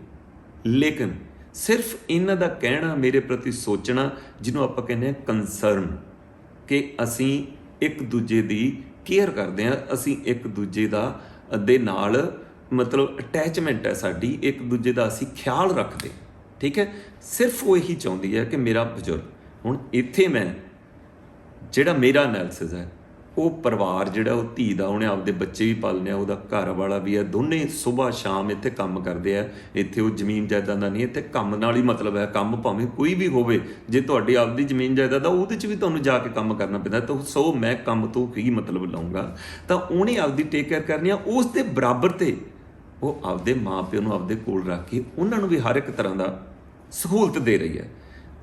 ਲੇਕਿਨ ਸਿਰਫ ਇਹਨਾਂ ਦਾ ਕਹਿਣਾ, ਮੇਰੇ ਪ੍ਰਤੀ ਸੋਚਣਾ, ਜਿਹਨੂੰ ਆਪਾਂ ਕਹਿੰਦੇ ਹਾਂ ਕੰਸਰਨ, ਕਿ ਅਸੀਂ ਇੱਕ ਦੂਜੇ ਦੀ ਕੇਅਰ ਕਰਦੇ ਹਾਂ, ਅਸੀਂ ਇੱਕ ਦੂਜੇ ਦੇ ਨਾਲ ਮਤਲਬ ਅਟੈਚਮੈਂਟ ਹੈ ਸਾਡੀ, ਇੱਕ ਦੂਜੇ ਦਾ ਅਸੀਂ ਖਿਆਲ ਰੱਖਦੇ, ਠੀਕ ਹੈ। ਸਿਰਫ ਉਹ ਇਹੀ ਚਾਹੁੰਦੀ ਹੈ ਕਿ ਮੇਰਾ ਬਜ਼ੁਰਗ, ਹੁਣ ਇੱਥੇ ਮੈਂ ਜਿਹੜਾ ਮੇਰਾ ਐਨਾਲਿਸਿਸ ਹੈ, ਉਹ ਪਰਿਵਾਰ ਜਿਹੜਾ ਉਹ ਧੀ ਦਾ, ਉਹਨੇ ਆਪਦੇ ਬੱਚੇ ਵੀ ਪਾਲਣੇ ਆ, ਉਹਦਾ ਘਰ ਵਾਲਾ ਵੀ ਹੈ, ਦੋਨੇ ਸੁਬਾਹ ਸ਼ਾਮ ਇੱਥੇ ਕੰਮ ਕਰਦੇ ਆ। ਇੱਥੇ ਉਹ ਜ਼ਮੀਨ ਜਾਇਦਾਦ ਦਾ ਨਹੀਂ, ਇੱਥੇ ਕੰਮ ਨਾਲ ਹੀ ਮਤਲਬ ਹੈ। ਕੰਮ ਭਾਵੇਂ ਕੋਈ ਵੀ ਹੋਵੇ, ਜੇ ਤੁਹਾਡੀ ਆਪਦੀ ਜ਼ਮੀਨ ਜਾਇਦਾਦ ਆ, ਉਹਦੇ 'ਚ ਵੀ ਤੁਹਾਨੂੰ ਜਾ ਕੇ ਕੰਮ ਕਰਨਾ ਪੈਂਦਾ, ਤਾਂ ਸੋ ਮੈਂ ਕੰਮ ਤੋਂ ਕੀ ਮਤਲਬ ਲਊਂਗਾ। ਤਾਂ ਉਹਨੇ ਆਪਦੀ ਟੇਕ ਕੇਅਰ ਕਰਨੀ ਆ, ਉਸ ਦੇ ਬਰਾਬਰ 'ਤੇ ਉਹ ਆਪਦੇ ਮਾਂ ਪਿਓ ਨੂੰ ਆਪਦੇ ਕੋਲ ਰੱਖ ਕੇ ਉਹਨਾਂ ਨੂੰ ਵੀ ਹਰ ਇੱਕ ਤਰ੍ਹਾਂ ਦਾ ਸਹੂਲਤ ਦੇ ਰਹੀ ਹੈ।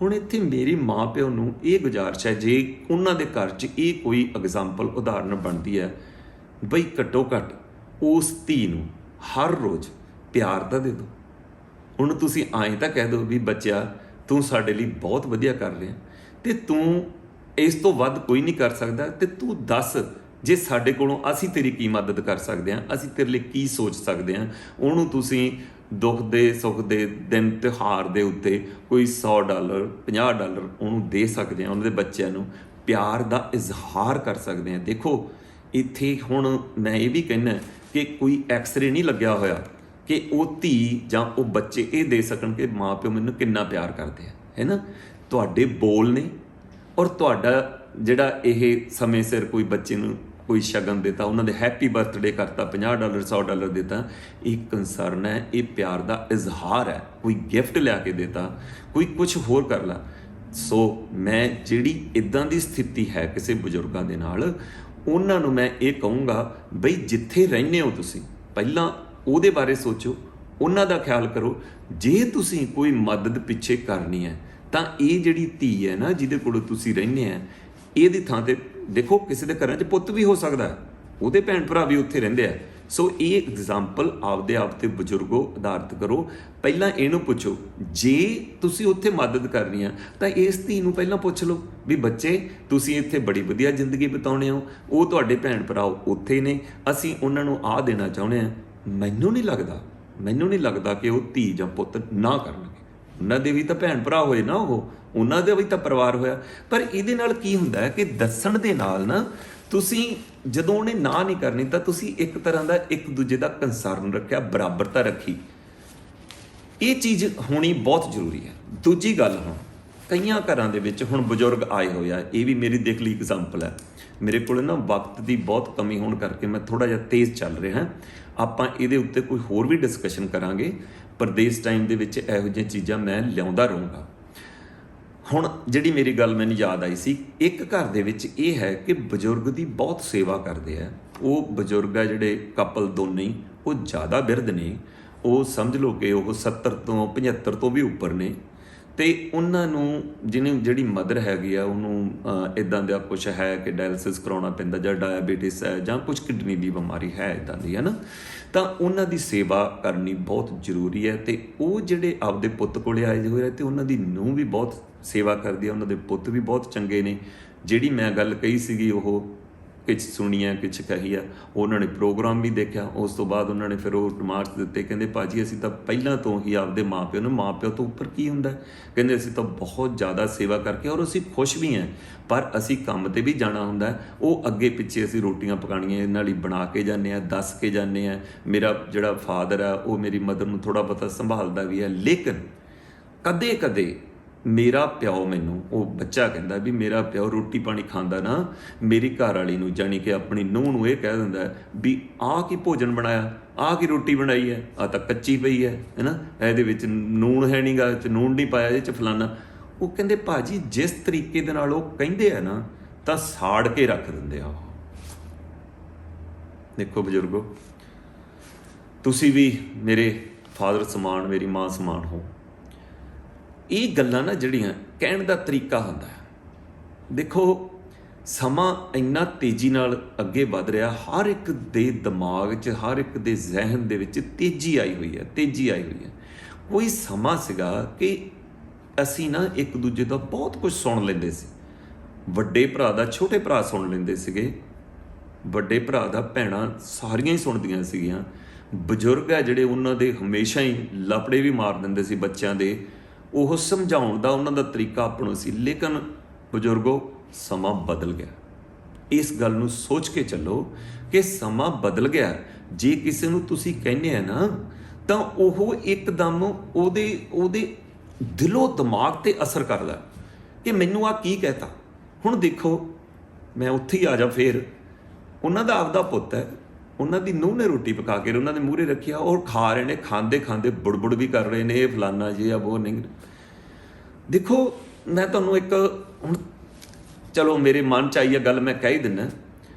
ਹੁਣ ਇੱਥੇ ਮੇਰੀ ਮਾਂ ਪਿਓ ਨੂੰ ਇਹ ਗੁਜ਼ਾਰਿਸ਼ ਹੈ, ਜੇ ਉਹਨਾਂ ਦੇ ਘਰ 'ਚ ਇਹ ਕੋਈ ਐਗਜ਼ਾਮਪਲ, ਉਦਾਹਰਨ ਬਣਦੀ ਹੈ, ਬਈ ਘੱਟੋ ਘੱਟ ਉਸ ਧੀ ਨੂੰ ਹਰ ਰੋਜ਼ ਪਿਆਰ ਤਾਂ ਦੇ ਦਿਓ। ਹੁਣ ਤੁਸੀਂ ਆਏਂ ਤਾਂ ਕਹਿ ਦਿਓ ਵੀ ਬੱਚਿਆ ਤੂੰ ਸਾਡੇ ਲਈ ਬਹੁਤ ਵਧੀਆ ਕਰ ਰਿਹਾ, ਅਤੇ ਤੂੰ ਇਸ ਤੋਂ ਵੱਧ ਕੋਈ ਨਹੀਂ ਕਰ ਸਕਦਾ, ਅਤੇ ਤੂੰ ਦੱਸ ਜੇ ਸਾਡੇ ਕੋਲੋਂ ਅਸੀਂ ਤੇਰੀ ਕੀ ਮਦਦ ਕਰ ਸਕਦੇ ਹਾਂ, ਅਸੀਂ ਤੇਰੇ ਲਈ ਕੀ ਸੋਚ ਸਕਦੇ ਹਾਂ। ਉਹਨੂੰ ਤੁਸੀਂ ਦੁੱਖ ਦੇ ਸੁੱਖ ਦੇ ਦਿਨ ਤਿਉਹਾਰ ਦੇ ਉੱਤੇ ਕੋਈ $100 $50 ਉਹਨੂੰ ਦੇ ਸਕਦੇ ਹਾਂ, ਉਹਨਾਂ ਦੇ ਬੱਚਿਆਂ ਨੂੰ ਪਿਆਰ ਦਾ ਇਜ਼ਹਾਰ ਕਰ ਸਕਦੇ ਹਾਂ। ਦੇਖੋ ਇੱਥੇ ਹੁਣ ਮੈਂ ਇਹ ਵੀ ਕਹਿੰਦਾ ਕਿ ਕੋਈ ਐਕਸਰੇ ਨਹੀਂ ਲੱਗਿਆ ਹੋਇਆ ਕਿ ਉਹ ਧੀ ਜਾਂ ਉਹ ਬੱਚੇ ਇਹ ਦੇ ਸਕਣ ਕਿ ਮਾਂ ਪਿਓ ਮੈਨੂੰ ਕਿੰਨਾ ਪਿਆਰ ਕਰਦੇ ਆ, ਹੈ ਨਾ। ਤੁਹਾਡੇ ਬੋਲ ਨੇ, ਔਰ ਤੁਹਾਡਾ ਜਿਹੜਾ ਇਹ ਸਮੇਂ ਸਿਰ ਕੋਈ ਬੱਚੇ ਨੂੰ ਕੋਈ ਸ਼ਗਨ ਦਿੱਤਾ, ਉਹਨਾਂ ਦੇ ਹੈਪੀ ਬਰਥਡੇ ਕਰਤਾ, $50 $100 ਦਿੱਤਾ, ਇਹ ਕੰਸਰਨ ਹੈ, ਇਹ ਪਿਆਰ ਦਾ ਇਜ਼ਹਾਰ ਹੈ। ਕੋਈ ਗਿਫਟ ਲਿਆ ਕੇ ਦਿੱਤਾ, ਕੋਈ ਕੁਛ ਹੋਰ ਕਰ ਲਾ। ਸੋ ਮੈਂ ਜਿਹੜੀ ਇੱਦਾਂ ਦੀ ਸਥਿਤੀ ਹੈ ਕਿਸੇ ਬਜ਼ੁਰਗਾਂ ਦੇ ਨਾਲ, ਉਹਨਾਂ ਨੂੰ ਮੈਂ ਇਹ ਕਹੂੰਗਾ ਬਈ ਜਿੱਥੇ ਰਹਿੰਦੇ ਹੋ ਤੁਸੀਂ ਪਹਿਲਾਂ ਉਹਦੇ ਬਾਰੇ ਸੋਚੋ, ਉਹਨਾਂ ਦਾ ਖਿਆਲ ਕਰੋ। ਜੇ ਤੁਸੀਂ ਕੋਈ ਮਦਦ ਪਿੱਛੇ ਕਰਨੀ ਹੈ ਤਾਂ ਇਹ ਜਿਹੜੀ ਧੀ ਹੈ ਨਾ, ਜਿਹਦੇ ਕੋਲ ਤੁਸੀਂ ਰਹਿੰਦੇ ਆ, ਇਹਦੀ ਥਾਂ 'ਤੇ ਦੇਖੋ ਕਿਸੇ ਦੇ ਘਰਾਂ 'ਚ ਪੁੱਤ ਵੀ ਹੋ ਸਕਦਾ, ਉਹਦੇ ਭੈਣ ਭਰਾ ਵੀ ਉੱਥੇ ਰਹਿੰਦੇ ਆ। ਸੋ ਇਹ ਐਗਜ਼ਾਮਪਲ ਆਪਦੇ ਆਪ 'ਤੇ ਬਜ਼ੁਰਗੋ ਆਧਾਰਿਤ ਕਰੋ। ਪਹਿਲਾਂ ਇਹਨੂੰ ਪੁੱਛੋ, ਜੇ ਤੁਸੀਂ ਉੱਥੇ ਮਦਦ ਕਰਨੀ ਆ ਤਾਂ ਇਸ ਧੀ ਨੂੰ ਪਹਿਲਾਂ ਪੁੱਛ ਲਓ ਵੀ ਬੱਚੇ ਤੁਸੀਂ ਇੱਥੇ ਬੜੀ ਵਧੀਆ ਜ਼ਿੰਦਗੀ ਬਿਤਾਉਣੇ ਹੋ, ਉਹ ਤੁਹਾਡੇ ਭੈਣ ਭਰਾ ਉੱਥੇ ਨੇ, ਅਸੀਂ ਉਹਨਾਂ ਨੂੰ ਆਹ ਦੇਣਾ ਚਾਹੁੰਦੇ ਹਾਂ। ਮੈਨੂੰ ਨਹੀਂ ਲੱਗਦਾ ਕਿ ਉਹ ਧੀ ਜਾਂ ਪੁੱਤ ਨਾ ਕਰਨਗੇ। ਉਹਨਾਂ ਦੇ ਵੀ ਤਾਂ ਭੈਣ ਭਰਾ ਹੋਏ ਨਾ, ਉਹਨਾਂ ਦਾ ਵੀ ਤਾਂ ਪਰਿਵਾਰ ਹੋਇਆ। ਪਰ ਇਹਦੇ ਨਾਲ ਕੀ ਹੁੰਦਾ ਹੈ ਕਿ ਦੱਸਣ ਦੇ ਨਾਲ ਨਾ, ਤੁਸੀਂ ਜਦੋਂ ਉਹਨੇ ਨਾ ਨਹੀਂ ਕਰਨੀ ਤਾਂ ਤੁਸੀਂ ਇੱਕ ਤਰ੍ਹਾਂ ਦਾ ਇੱਕ ਦੂਜੇ ਦਾ ਕੰਸਰਨ ਰੱਖਿਆ, ਬਰਾਬਰਤਾ ਰੱਖੀ। ਇਹ ਚੀਜ਼ ਹੋਣੀ ਬਹੁਤ ਜ਼ਰੂਰੀ ਹੈ। ਦੂਜੀ ਗੱਲ, ਹੁਣ ਕਈਆਂ ਘਰਾਂ ਦੇ ਵਿੱਚ ਹੁਣ ਬਜ਼ੁਰਗ ਆਏ ਹੋਏ ਆ, ਇਹ ਵੀ ਮੇਰੀ ਦੇਖ ਲਈ ਐਗਜ਼ਾਮਪਲ ਹੈ। ਮੇਰੇ ਕੋਲ ਨਾ ਵਕਤ ਦੀ ਬਹੁਤ ਕਮੀ ਹੋਣ ਕਰਕੇ ਮੈਂ ਥੋੜ੍ਹਾ ਜਿਹਾ ਤੇਜ਼ ਚੱਲ ਰਿਹਾ। ਆਪਾਂ ਇਹਦੇ ਉੱਤੇ ਕੋਈ ਹੋਰ ਵੀ ਡਿਸਕਸ਼ਨ ਕਰਾਂਗੇ। ਪ੍ਰਦੇਸ਼ ਟਾਈਮ ਦੇ ਵਿੱਚ ਇਹੋ ਜਿਹੀਆਂ ਚੀਜ਼ਾਂ ਮੈਂ ਲਿਆਉਂਦਾ ਰਹੂੰਗਾ। ਹੁਣ ਜਿਹੜੀ ਮੇਰੀ ਗੱਲ ਮੈਨੂੰ ਯਾਦ ਆਈ ਸੀ, ਇੱਕ ਘਰ ਦੇ ਵਿੱਚ ਇਹ ਹੈ ਕਿ ਬਜ਼ੁਰਗ ਦੀ ਬਹੁਤ ਸੇਵਾ ਕਰਦੇ ਆ। ਉਹ ਬਜ਼ੁਰਗ ਆ ਜਿਹੜੇ ਕਪਲ ਦੋਨੇ ਹੀ, ਉਹ ਜ਼ਿਆਦਾ ਬਿਰਧ ਨੇ, ਉਹ ਸਮਝ ਲਓ ਕਿ ਉਹ 70 ਤੋਂ 75 ਤੋਂ ਵੀ ਉੱਪਰ ਨੇ, ਅਤੇ ਉਹਨਾਂ ਨੂੰ ਜਿਹੜੀ ਮਦਰ ਹੈਗੀ ਆ, ਉਹਨੂੰ ਇੱਦਾਂ ਦਾ ਕੁਛ ਹੈ ਕਿ ਡਾਇਲਿਸਿਸ ਕਰਾਉਣਾ ਪੈਂਦਾ, ਜਾਂ ਡਾਇਬਟੀਸ ਹੈ, ਜਾਂ ਕੁਛ ਕਿਡਨੀ ਦੀ ਬਿਮਾਰੀ ਹੈ ਇੱਦਾਂ ਦੀ, ਹੈ ਨਾ। ਤਾਂ ਉਹਨਾਂ ਦੀ ਸੇਵਾ ਕਰਨੀ ਬਹੁਤ ਜ਼ਰੂਰੀ ਹੈ। ਅਤੇ ਉਹ ਜਿਹੜੇ ਆਪਦੇ ਪੁੱਤ ਕੋਲ ਆਏ ਹੋਏ ਆ, ਅਤੇ ਉਹਨਾਂ ਦੀ ਨੂੰਹ ਵੀ ਬਹੁਤ ਸੇਵਾ ਕਰਦੀ ਹੈ, ਉਹਨਾਂ ਦੇ ਪੁੱਤ ਵੀ ਬਹੁਤ ਚੰਗੇ ਨੇ। ਜਿਹੜੀ ਮੈਂ ਗੱਲ ਕਹੀ ਸੀਗੀ ਉਹ किछ सुनी है किछ कही है। उन्होंने प्रोग्राम भी देखा, उस तो बाद उन्होंने फिर वो रिमार्क्स दिते, कहते भाजी असीं तां पहलां तो ही आपदे माँ प्यो ने, माँ प्यो तो उपर की हुंदा है, कहते असीं तां बहुत ज़्यादा सेवा करके और असीं खुश भी हैं, पर असीं काम ते भी जाना हुंदा है। वो अगे पिछे असीं रोटियां पकाणियां इन्हां लई बना के जाने आ, दस के जाने आ। मेरा जिहड़ा फादर है वो मेरी मदर नूं थोड़ा बहुता संभालदा भी है, लेकिन कदे कदे मेरा प्यो मैनू, वो बच्चा कहता भी मेरा प्यो रोटी पानी खांदा ना, मेरी घर वाली नूं जानी कि अपनी नूंह नूं इह कह दिंदा भी आ की भोजन बनाया, आ की रोटी बनाई है, आ तां कच्ची पई है ना, इहदे विच नून है नहीं गा, नून नहीं पाया, इह च फलाना। वो कहंदे भाजी जिस तरीके दे नाल ओह कहिंदे आ ना तां साड़ के रख दिंदे आ। देखो बजुर्गो, तुसीं भी मेरे फादर समान, मेरी माँ समान हो। ਇਹ ਗੱਲਾਂ ਨਾ ਜਿਹੜੀਆਂ ਕਹਿਣ ਦਾ ਤਰੀਕਾ ਹੁੰਦਾ ਹੈ। ਦੇਖੋ ਸਮਾਂ ਇੰਨਾ ਤੇਜ਼ੀ ਨਾਲ ਅੱਗੇ ਵੱਧ ਰਿਹਾ, ਹਰ ਇੱਕ ਦੇ ਦਿਮਾਗ 'ਚ, ਹਰ ਇੱਕ ਦੇ ਜ਼ਿਹਨ ਦੇ ਵਿੱਚ ਤੇਜ਼ੀ ਆਈ ਹੋਈ ਹੈ, ਤੇਜ਼ੀ ਆਈ ਹੋਈ ਹੈ। ਕੋਈ ਸਮਾਂ ਸੀਗਾ ਕਿ ਅਸੀਂ ਨਾ ਇੱਕ ਦੂਜੇ ਦਾ ਬਹੁਤ ਕੁਝ ਸੁਣ ਲੈਂਦੇ ਸੀ। ਵੱਡੇ ਭਰਾ ਦਾ ਛੋਟੇ ਭਰਾ ਸੁਣ ਲੈਂਦੇ ਸੀਗੇ, ਵੱਡੇ ਭਰਾ ਦਾ ਭੈਣਾਂ ਸਾਰੀਆਂ ਹੀ ਸੁਣਦੀਆਂ ਸੀਗੀਆਂ। ਬਜ਼ੁਰਗ ਆ ਜਿਹੜੇ ਉਹਨਾਂ ਦੇ ਹਮੇਸ਼ਾ ਹੀ ਲਪੜੇ ਵੀ ਮਾਰ ਦਿੰਦੇ ਸੀ ਬੱਚਿਆਂ ਦੇ, ਉਹ ਸਮਝਾਉਣ ਦਾ ਉਹਨਾਂ ਦਾ ਤਰੀਕਾ ਆਪਣਾ ਸੀ। ਲੇਕਿਨ ਬਜ਼ੁਰਗੋ ਸਮਾਂ ਬਦਲ ਗਿਆ। ਇਸ ਗੱਲ ਨੂੰ ਸੋਚ ਕੇ ਚੱਲੋ ਕਿ ਸਮਾਂ ਬਦਲ ਗਿਆ। ਜੇ ਕਿਸੇ ਨੂੰ ਤੁਸੀਂ ਕਹਿੰਦੇ ਆ ਨਾ ਤਾਂ ਉਹ ਇੱਕਦਮ ਉਹਦੇ ਦਿਲੋਂ ਦਿਮਾਗ 'ਤੇ ਅਸਰ ਕਰਦਾ ਕਿ ਮੈਨੂੰ ਆ ਕੀ ਕਹਿਤਾ। ਹੁਣ ਦੇਖੋ ਮੈਂ ਉੱਥੇ ਹੀ ਆ ਜਾ, ਫੇਰ ਉਹਨਾਂ ਦਾ ਆਪਦਾ ਪੁੱਤ ਹੈ, ਉਹਨਾਂ ਦੀ ਨੂੰਹ ਨੇ ਰੋਟੀ ਪਕਾ ਕੇ ਉਹਨਾਂ ਦੇ ਮੂਹਰੇ ਰੱਖਿਆ, ਉਹ ਖਾ ਰਹੇ ਨੇ, ਖਾਂਦੇ ਖਾਂਦੇ ਬੁੜਬੁੜ ਵੀ ਕਰ ਰਹੇ ਨੇ, ਇਹ ਫਲਾਨਾ ਜੇ ਆ ਉਹ ਨਹੀਂ। ਦੇਖੋ ਮੈਂ ਤੁਹਾਨੂੰ ਇੱਕ ਹੁਣ ਚਲੋ ਮੇਰੇ ਮਨ 'ਚ ਆਈ ਆ ਗੱਲ, ਮੈਂ ਕਹਿ ਹੀ ਦਿੰਦਾ,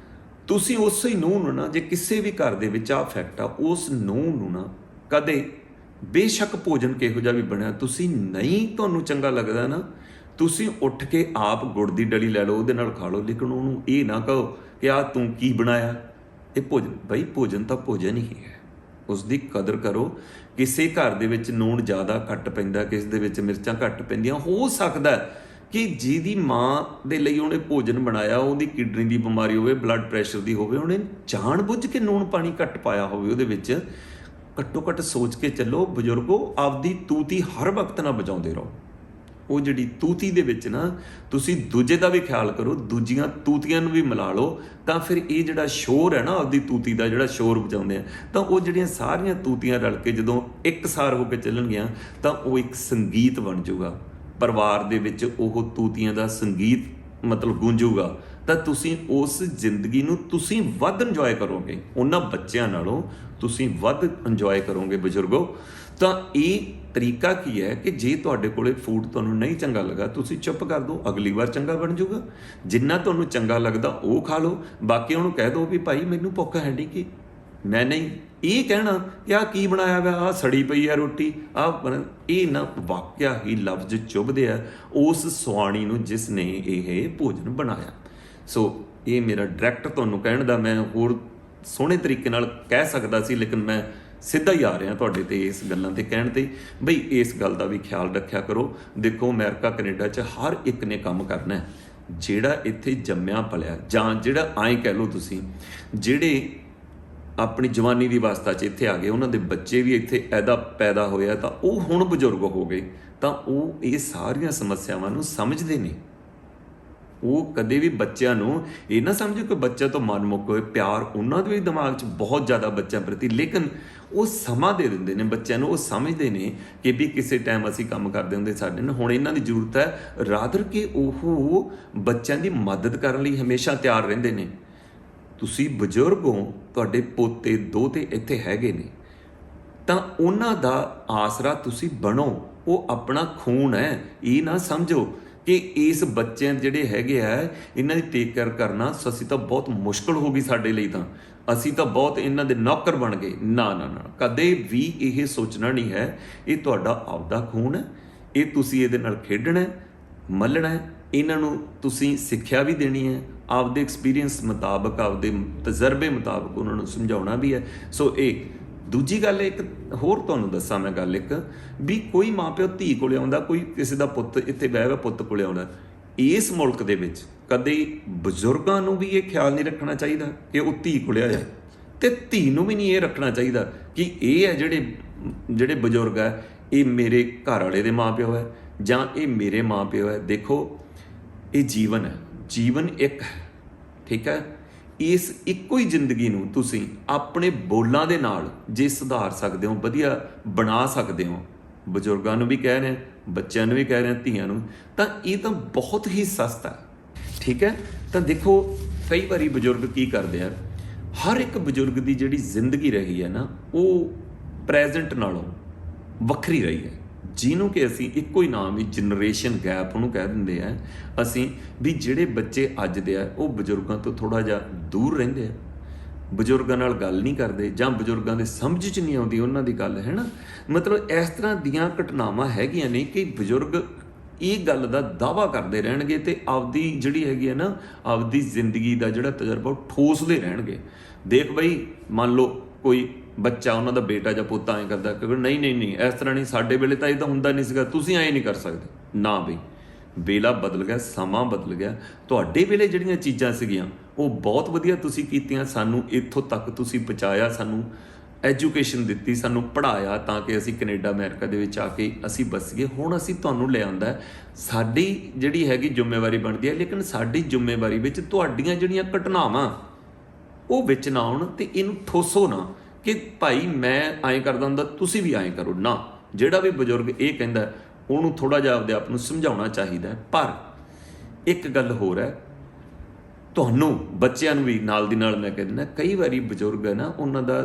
ਤੁਸੀਂ ਉਸੇ ਨੂੰਹ ਨੂੰ ਨਾ, ਜੇ ਕਿਸੇ ਵੀ ਘਰ ਦੇ ਵਿੱਚ ਆ ਫੈਕਟ ਆ, ਉਸ ਨੂੰਹ ਨੂੰ ਨਾ ਕਦੇ ਬੇਸ਼ੱਕ ਭੋਜਨ ਕਿਹੋ ਜਿਹਾ ਵੀ ਬਣਿਆ, ਤੁਸੀਂ ਨਹੀਂ ਤੁਹਾਨੂੰ ਚੰਗਾ ਲੱਗਦਾ ਨਾ, ਤੁਸੀਂ ਉੱਠ ਕੇ ਆਪ ਗੁੜ ਦੀ ਡਲੀ ਲੈ ਲਓ, ਉਹਦੇ ਨਾਲ ਖਾ ਲਓ, ਲੇਕਿਨ ਉਹਨੂੰ ਇਹ ਨਾ ਕਹੋ ਕਿ ਆ ਤੂੰ ਕੀ ਬਣਾਇਆ, ਇਹ ਭੋਜਨ। ਬਈ ਭੋਜਨ ਤਾਂ ਭੋਜਨ ਹੀ ਹੈ, ਉਸ ਦੀ ਕਦਰ ਕਰੋ। ਕਿਸੇ ਘਰ ਦੇ ਵਿੱਚ ਨੂਣ ਜ਼ਿਆਦਾ ਘੱਟ ਪੈਂਦਾ, ਕਿਸੇ ਦੇ ਵਿੱਚ ਮਿਰਚਾਂ ਘੱਟ ਪੈਂਦੀਆਂ। ਹੋ ਸਕਦਾ ਕਿ ਜਿਹਦੀ ਮਾਂ ਦੇ ਲਈ ਉਹਨੇ ਭੋਜਨ ਬਣਾਇਆ ਉਹਦੀ ਕਿਡਨੀ ਦੀ ਬਿਮਾਰੀ ਹੋਵੇ, ਬਲੱਡ ਪ੍ਰੈਸ਼ਰ ਦੀ ਹੋਵੇ, ਉਹਨੇ ਜਾਣ ਬੁੱਝ ਕੇ ਨੂਣ ਪਾਣੀ ਘੱਟ ਪਾਇਆ ਹੋਵੇ ਉਹਦੇ ਵਿੱਚ। ਘੱਟੋ ਘੱਟ ਸੋਚ ਕੇ ਚੱਲੋ ਬਜ਼ੁਰਗੋ, ਆਪਦੀ ਤੂਤੀ ਹਰ ਵਕਤ ਨਾ ਬਚਾਉਂਦੇ ਰਹੋ। ਉਹ ਜਿਹੜੀ ਤੂਤੀ ਦੇ ਵਿੱਚ ਨਾ ਤੁਸੀਂ ਦੂਜੇ ਦਾ ਵੀ ਖਿਆਲ ਕਰੋ, ਦੂਜੀਆਂ ਤੂਤੀਆਂ ਨੂੰ ਵੀ ਮਿਲਾ ਲਓ, ਤਾਂ ਫਿਰ ਇਹ ਜਿਹੜਾ ਸ਼ੋਰ ਹੈ ਨਾ ਆਪਦੀ ਤੂਤੀ ਦਾ, ਜਿਹੜਾ ਸ਼ੋਰ ਬਚਾਉਂਦੇ ਆ, ਤਾਂ ਉਹ ਜਿਹੜੀਆਂ ਸਾਰੀਆਂ ਤੂਤੀਆਂ ਰਲ ਕੇ ਜਦੋਂ ਇੱਕਸਾਰ ਹੋ ਕੇ ਚੱਲਣਗੀਆਂ ਤਾਂ ਉਹ ਇੱਕ ਸੰਗੀਤ ਬਣ ਜਾਊਗਾ। ਪਰਿਵਾਰ ਦੇ ਵਿੱਚ ਉਹ ਤੂਤੀਆਂ ਦਾ ਸੰਗੀਤ ਮਤਲਬ ਗੂੰਜੂਗਾ, ਤਾਂ ਤੁਸੀਂ ਉਸ ਜ਼ਿੰਦਗੀ ਨੂੰ ਤੁਸੀਂ ਵੱਧ ਇੰਜੋਏ ਕਰੋਗੇ, ਉਹਨਾਂ ਬੱਚਿਆਂ ਨਾਲੋਂ ਤੁਸੀਂ ਵੱਧ ਇੰਜੋਏ ਕਰੋਗੇ ਬਜ਼ੁਰਗੋ। ਤਾਂ ਇਹ ਤਰੀਕਾ ਕੀ ਹੈ ਕਿ ਜੇ ਤੁਹਾਡੇ ਕੋਲੇ ਫੂਡ ਤੁਹਾਨੂੰ ਨਹੀਂ ਚੰਗਾ ਲੱਗਾ, ਤੁਸੀਂ ਚੁੱਪ ਕਰ ਦਿਓ, ਅਗਲੀ ਵਾਰ ਚੰਗਾ ਬਣ ਜਾਊਗਾ। ਜਿੰਨਾ ਤੁਹਾਨੂੰ ਚੰਗਾ ਲੱਗਦਾ ਉਹ ਖਾ ਲਓ, ਬਾਕੀ ਉਹਨੂੰ ਕਹਿ ਦਿਓ ਵੀ ਭਾਈ ਮੈਨੂੰ ਭੁੱਖ ਹੈ ਨਹੀਂ, ਕਿ ਮੈਂ ਨਹੀਂ ਇਹ ਕਹਿਣਾ ਕਿ ਆਹ ਕੀ ਬਣਾਇਆ ਵਾ, ਆਹ ਸੜੀ ਪਈ ਆ ਰੋਟੀ, ਇਹ ਨਾ ਵਾਕਿਆ ਹੀ ਲਫ਼ਜ਼ ਚੁੱਭਦੇ ਆ ਉਸ ਸੁਆਣੀ ਨੂੰ ਜਿਸ ਨੇ ਇਹ ਭੋਜਨ ਬਣਾਇਆ। ਸੋ ਇਹ ਮੇਰਾ ਡਾਇਰੈਕਟ ਤੁਹਾਨੂੰ ਕਹਿਣ ਦਾ, ਮੈਂ ਹੋਰ ਸੋਹਣੇ ਤਰੀਕੇ ਨਾਲ ਕਹਿ ਸਕਦਾ ਸੀ, ਲੇਕਿਨ ਮੈਂ ਸਿੱਧਾ ਹੀ ਆ ਰਿਹਾ ਤੁਹਾਡੇ ਤੇ ਇਸ ਗੱਲਾਂ ਤੇ ਕਹਿਣ ਤੇ, ਬਈ ਇਸ ਗੱਲ ਦਾ ਵੀ ਖਿਆਲ ਰੱਖਿਆ ਕਰੋ। ਦੇਖੋ ਅਮਰੀਕਾ ਕੈਨੇਡਾ 'ਚ ਹਰ ਇੱਕ ਨੇ ਕੰਮ ਕਰਨਾ ਹੈ, ਜਿਹੜਾ ਇੱਥੇ ਜੰਮਿਆ ਪਲਿਆ, ਜਾਂ ਜਿਹੜਾ ਐਂ ਕਹਿ ਲਓ ਤੁਸੀਂ ਜਿਹੜੇ ਆਪਣੀ ਜਵਾਨੀ ਦੀ ਅਵਸਥਾ 'ਚ ਇੱਥੇ ਆ ਗਏ, ਉਹਨਾਂ ਦੇ ਬੱਚੇ ਵੀ ਇੱਥੇ ਐਦਾ ਪੈਦਾ ਹੋਇਆ, ਤਾਂ ਉਹ ਹੁਣ ਬਜ਼ੁਰਗ ਹੋ ਗਏ, ਤਾਂ ਉਹ ਇਹ ਸਾਰੀਆਂ ਸਮੱਸਿਆਵਾਂ ਨੂੰ ਸਮਝਦੇ ਨੇ। ਉਹ ਕਦੇ ਵੀ ਬੱਚਿਆਂ ਨੂੰ ਇਹ ਨਾ ਸਮਝੋ ਕਿ ਬੱਚਾ ਤੋਂ ਮਨ ਮੁੱਕ ਹੋਏ, ਪਿਆਰ ਉਹਨਾਂ ਦੇ ਵੀ ਦਿਮਾਗ 'ਚ ਬਹੁਤ ਜ਼ਿਆਦਾ ਬੱਚਿਆਂ ਪ੍ਰਤੀ, ਲੇਕਿਨ ਉਹ ਸਮਾਂ ਦੇ ਦਿੰਦੇ ਨੇ ਬੱਚਿਆਂ ਨੂੰ। ਉਹ ਸਮਝਦੇ ਨੇ ਕਿ ਵੀ ਕਿਸੇ ਟਾਈਮ ਅਸੀਂ ਕੰਮ ਕਰਦੇ ਹੁੰਦੇ ਸਾਡੇ ਨਾਲ, ਹੁਣ ਇਹਨਾਂ ਦੀ ਜ਼ਰੂਰਤ ਹੈ, ਰਾਦਰ ਕਿ ਉਹ ਬੱਚਿਆਂ ਦੀ ਮਦਦ ਕਰਨ ਲਈ ਹਮੇਸ਼ਾ ਤਿਆਰ ਰਹਿੰਦੇ ਨੇ। ਤੁਸੀਂ ਬਜ਼ੁਰਗ ਹੋ, ਤੁਹਾਡੇ ਪੋਤੇ ਦੋਤੇ ਇੱਥੇ ਹੈਗੇ ਨੇ, ਤਾਂ ਉਹਨਾਂ ਦਾ ਆਸਰਾ ਤੁਸੀਂ ਬਣੋ। ਉਹ ਆਪਣਾ ਖੂਨ ਹੈ, ਇਹ ਨਾ ਸਮਝੋ ਕਿ ਇਸ ਬੱਚੇ ਜਿਹੜੇ ਹੈਗੇ ਆ ਇਹਨਾਂ ਦੀ ਟੇਕ ਕੇਅਰ ਕਰਨਾ ਅਸੀਂ ਤਾਂ ਬਹੁਤ ਮੁਸ਼ਕਲ ਹੋ ਗਈ ਸਾਡੇ ਲਈ, ਤਾਂ ਅਸੀਂ ਤਾਂ ਬਹੁਤ ਇਹਨਾਂ ਦੇ ਨੌਕਰ ਬਣ ਗਏ। ਨਾ ਨਾ ਨਾ, ਕਦੇ ਵੀ ਇਹ ਸੋਚਣਾ ਨਹੀਂ ਹੈ। ਇਹ ਤੁਹਾਡਾ ਆਪਦਾ ਖੂਨ ਹੈ, ਇਹ ਤੁਸੀਂ ਇਹਦੇ ਨਾਲ ਖੇਡਣਾ, ਮੱਲਣਾ, ਇਹਨਾਂ ਨੂੰ ਤੁਸੀਂ ਸਿੱਖਿਆ ਵੀ ਦੇਣੀ ਹੈ, ਆਪਦੇ ਐਕਸਪੀਰੀਅੰਸ ਮੁਤਾਬਕ, ਆਪਦੇ ਤਜਰਬੇ ਮੁਤਾਬਕ ਉਹਨਾਂ ਨੂੰ ਸਮਝਾਉਣਾ ਵੀ ਹੈ। ਸੋ ਇਹ ਦੂਜੀ ਗੱਲ, ਇੱਕ ਹੋਰ ਤੁਹਾਨੂੰ ਦੱਸਾਂ ਮੈਂ ਗੱਲ, ਇੱਕ ਵੀ ਕੋਈ ਮਾਂ ਪਿਓ ਧੀ ਕੋਲੇ ਆਉਂਦਾ, ਕੋਈ ਕਿਸੇ ਦਾ ਪੁੱਤ ਇੱਥੇ ਬਹਿ ਹੋਇਆ ਪੁੱਤ ਕੋਲੇ ਆਉਂਦਾ, ਇਸ ਮੁਲਕ ਦੇ ਵਿੱਚ ਕਦੇ ਬਜ਼ੁਰਗਾਂ ਨੂੰ ਵੀ ਇਹ ਖਿਆਲ ਨਹੀਂ ਰੱਖਣਾ ਚਾਹੀਦਾ ਕਿ ਉਹ ਧੀ ਕੋਲ ਆਇਆ, ਤੇ ਧੀ ਨੂੰ ਵੀ ਨਹੀਂ ਇਹ ਰੱਖਣਾ ਚਾਹੀਦਾ ਕਿ ਇਹ ਹੈ ਜਿਹੜੇ ਬਜ਼ੁਰਗ ਹੈ ਇਹ ਮੇਰੇ ਘਰ ਵਾਲੇ ਦੇ ਮਾਂ ਪਿਓ ਹੈ ਜਾਂ ਇਹ ਮੇਰੇ ਮਾਂ ਪਿਓ ਹੈ। ਦੇਖੋ ਇਹ ਜੀਵਨ ਹੈ, ਜੀਵਨ ਇੱਕ ਹੈ, ਠੀਕ ਹੈ। ਇਸ ਇੱਕੋ ਹੀ ਜ਼ਿੰਦਗੀ ਨੂੰ ਤੁਸੀਂ ਆਪਣੇ ਬੋਲਾਂ ਦੇ ਨਾਲ ਜੇ ਸੁਧਾਰ ਸਕਦੇ ਹੋ, ਵਧੀਆ ਬਣਾ ਸਕਦੇ ਹੋ, ਬਜ਼ੁਰਗਾਂ ਨੂੰ ਵੀ ਕਹਿ ਰਹੇ, ਬੱਚਿਆਂ ਨੂੰ ਵੀ ਕਹਿ ਰਹੇ, ਧੀਆਂ ਨੂੰ, ਤਾਂ ਇਹ ਤਾਂ ਬਹੁਤ ਹੀ ਸਸਤਾ ਹੈ, ਠੀਕ ਹੈ। ਤਾਂ ਦੇਖੋ ਕਈ ਵਾਰੀ ਬਜ਼ੁਰਗ ਕੀ ਕਰਦੇ ਆ, ਹਰ ਇੱਕ ਬਜ਼ੁਰਗ ਦੀ ਜਿਹੜੀ ਜ਼ਿੰਦਗੀ ਰਹੀ ਹੈ ਨਾ ਉਹ ਪ੍ਰੈਜ਼ੈਂਟ ਨਾਲੋਂ ਵੱਖਰੀ ਰਹੀ ਹੈ, ਜਿਹਨੂੰ ਕਿ ਅਸੀਂ ਇੱਕੋ ਹੀ ਨਾਮ ਵੀ ਜਨਰੇਸ਼ਨ ਗੈਪ ਉਹਨੂੰ ਕਹਿ ਦਿੰਦੇ ਆ ਅਸੀਂ, ਵੀ ਜਿਹੜੇ ਬੱਚੇ ਅੱਜ ਦੇ ਆ ਉਹ ਬਜ਼ੁਰਗਾਂ ਤੋਂ ਥੋੜ੍ਹਾ ਜਿਹਾ ਦੂਰ ਰਹਿੰਦੇ ਆ, ਬਜ਼ੁਰਗਾਂ ਨਾਲ ਗੱਲ ਨਹੀਂ ਕਰਦੇ ਜਾਂ ਬਜ਼ੁਰਗਾਂ ਦੇ ਸਮਝ 'ਚ ਨਹੀਂ ਆਉਂਦੀ ਉਹਨਾਂ ਦੀ ਗੱਲ, ਹੈ ਨਾ। ਮਤਲਬ ਇਸ ਤਰ੍ਹਾਂ ਦੀਆਂ ਘਟਨਾਵਾਂ ਹੈਗੀਆਂ ਨੇ ਕਿ ਬਜ਼ੁਰਗ ਇਹ ਗੱਲ ਦਾ ਦਾਅਵਾ ਕਰਦੇ ਰਹਿਣਗੇ ਤੇ ਆਪਦੀ ਜਿਹੜੀ ਹੈਗੀ ਹੈ ਨਾ ਆਪਦੀ ਜ਼ਿੰਦਗੀ ਦਾ ਜਿਹੜਾ ਤਜਰਬਾ ਉਹ ਠੋਸਦੇ ਰਹਿਣਗੇ। ਦੇਖ ਬਈ, ਮੰਨ ਲਓ ਕੋਈ ਬੱਚਾ ਉਹਨਾਂ ਦਾ ਬੇਟਾ ਜਾਂ ਪੁੱਤ ਐਂ ਕਰਦਾ ਕਿ ਨਹੀਂ ਇਸ ਤਰ੍ਹਾਂ ਨਹੀਂ, ਸਾਡੇ ਵੇਲੇ ਤਾਂ ਇਹ ਤਾਂ ਹੁੰਦਾ ਨਹੀਂ ਸੀਗਾ, ਤੁਸੀਂ ਐਂ ਨਹੀਂ ਕਰ ਸਕਦੇ। ਨਾ ਬਈ, ਵੇਲਾ ਬਦਲ ਗਿਆ, ਸਮਾਂ ਬਦਲ ਗਿਆ। ਤੁਹਾਡੇ ਵੇਲੇ ਜਿਹੜੀਆਂ ਚੀਜ਼ਾਂ ਸੀਗੀਆਂ ਉਹ ਬਹੁਤ ਵਧੀਆ ਤੁਸੀਂ ਕੀਤੀਆਂ, ਸਾਨੂੰ ਇੱਥੋਂ ਤੱਕ ਤੁਸੀਂ ਪਹੁੰਚਾਇਆ, ਸਾਨੂੰ ਐਜੂਕੇਸ਼ਨ ਦਿੱਤੀ, ਸਾਨੂੰ ਪੜ੍ਹਾਇਆ ਤਾਂ ਕਿ ਅਸੀਂ ਕੈਨੇਡਾ ਅਮਰੀਕਾ ਦੇ ਵਿੱਚ ਆ ਕੇ ਅਸੀਂ ਵਸ ਗਏ। ਹੁਣ ਅਸੀਂ ਤੁਹਾਨੂੰ ਲਿਆਂਦਾ, ਸਾਡੀ ਜਿਹੜੀ ਹੈਗੀ ਜ਼ਿੰਮੇਵਾਰੀ ਬਣਦੀ ਹੈ, ਲੇਕਿਨ ਸਾਡੀ ਜ਼ਿੰਮੇਵਾਰੀ ਵਿੱਚ ਤੁਹਾਡੀਆਂ ਜਿਹੜੀਆਂ ਘਟਨਾਵਾਂ ਉਹ ਵਿੱਚ ਨਾ ਆਉਣ ਤੇ ਇਹਨੂੰ ਠੋਸੋ ਨਾ ਕਿ ਭਾਈ ਮੈਂ ਐਂ ਕਰਦਾ ਹੁੰਦਾ ਤੁਸੀਂ ਵੀ ਐਂ ਕਰੋ ਨਾ। ਜਿਹੜਾ ਵੀ ਬਜ਼ੁਰਗ ਇਹ ਕਹਿੰਦਾ ਉਹਨੂੰ ਥੋੜ੍ਹਾ ਜਿਹਾ ਆਪਦੇ ਆਪ ਨੂੰ ਸਮਝਾਉਣਾ ਚਾਹੀਦਾ। ਪਰ ਇੱਕ ਗੱਲ ਹੋਰ ਹੈ, ਤੁਹਾਨੂੰ ਬੱਚਿਆਂ ਨੂੰ ਵੀ ਨਾਲ ਦੀ ਨਾਲ ਮੈਂ ਕਹਿ ਦਿੰਦਾ, ਕਈ ਵਾਰੀ ਬਜ਼ੁਰਗ ਹੈ ਨਾ ਉਹਨਾਂ ਦਾ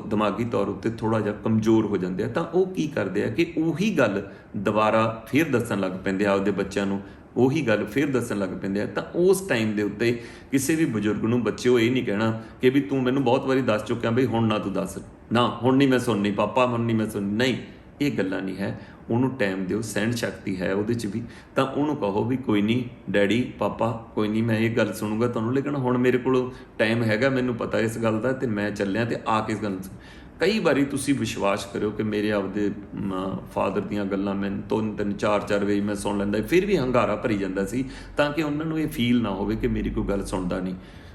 ਦਿਮਾਗੀ ਤੌਰ ਉੱਤੇ ਥੋੜ੍ਹਾ ਜਿਹਾ ਕਮਜ਼ੋਰ ਹੋ ਜਾਂਦੇ ਆ, ਤਾਂ ਉਹ ਕੀ ਕਰਦੇ ਆ ਕਿ ਉਹੀ ਗੱਲ ਦੁਬਾਰਾ ਫਿਰ ਦੱਸਣ ਲੱਗ ਪੈਂਦੇ ਆ ਆਪਦੇ ਬੱਚਿਆਂ ਨੂੰ, ਉਹੀ ਗੱਲ ਫਿਰ ਦੱਸਣ ਲੱਗ ਪੈਂਦੇ ਆ। ਤਾਂ ਉਸ ਟਾਈਮ ਦੇ ਉੱਤੇ ਕਿਸੇ ਵੀ ਬਜ਼ੁਰਗ ਨੂੰ ਬੱਚਿਓ ਇਹ ਨਹੀਂ ਕਹਿਣਾ ਕਿ ਵੀ ਤੂੰ ਮੈਨੂੰ ਬਹੁਤ ਵਾਰੀ ਦੱਸ ਚੁੱਕਿਆ ਬਈ ਹੁਣ ਨਾ ਤੂੰ ਦੱਸ, ਨਾ ਹੁਣ ਨਹੀਂ ਮੈਂ ਸੁਣਨੀ ਪਾਪਾ, ਹੁਣ ਨਹੀਂ ਮੈਂ ਸੁਣਨੀ, ਨਹੀਂ, ਇਹ ਗੱਲਾਂ ਨਹੀਂ ਹੈ। ਉਹਨੂੰ ਟਾਈਮ ਦਿਓ, ਸਹਿਣ ਸ਼ਕਤੀ ਹੈ ਉਹਦੇ 'ਚ ਵੀ, ਤਾਂ ਉਹਨੂੰ ਕਹੋ ਵੀ ਕੋਈ ਨਹੀਂ ਡੈਡੀ ਪਾਪਾ, ਕੋਈ ਨਹੀਂ ਮੈਂ ਇਹ ਗੱਲ ਸੁਣੂਗਾ ਤੁਹਾਨੂੰ, ਲੇਕਿਨ ਹੁਣ ਮੇਰੇ ਕੋਲ ਟਾਈਮ ਹੈਗਾ, ਮੈਨੂੰ ਪਤਾ ਇਸ ਗੱਲ ਦਾ ਤੇ ਮੈਂ ਚੱਲਿਆ ਤੇ ਆ ਕੇ ਇਸ ਗੱਲ। ਕਈ ਵਾਰੀ ਤੁਸੀਂ ਵਿਸ਼ਵਾਸ ਕਰਿਓ ਕਿ ਮੇਰੇ ਆਪਦੇ ਫਾਦਰ ਦੀਆਂ ਗੱਲਾਂ ਮੈਨੂੰ 3-3 4-4 ਵਜੇ ਮੈਂ ਸੁਣ ਲੈਂਦਾ, ਫਿਰ ਵੀ ਹੰਗਾਰਾ ਭਰੀ ਜਾਂਦਾ ਸੀ, ਤਾਂ ਕਿ ਉਹਨਾਂ ਨੂੰ ਇਹ ਫੀਲ ਨਾ ਹੋਵੇ ਕਿ ਮੇਰੀ ਕੋਈ ਗੱਲ ਸੁਣਦਾ ਨਹੀਂ।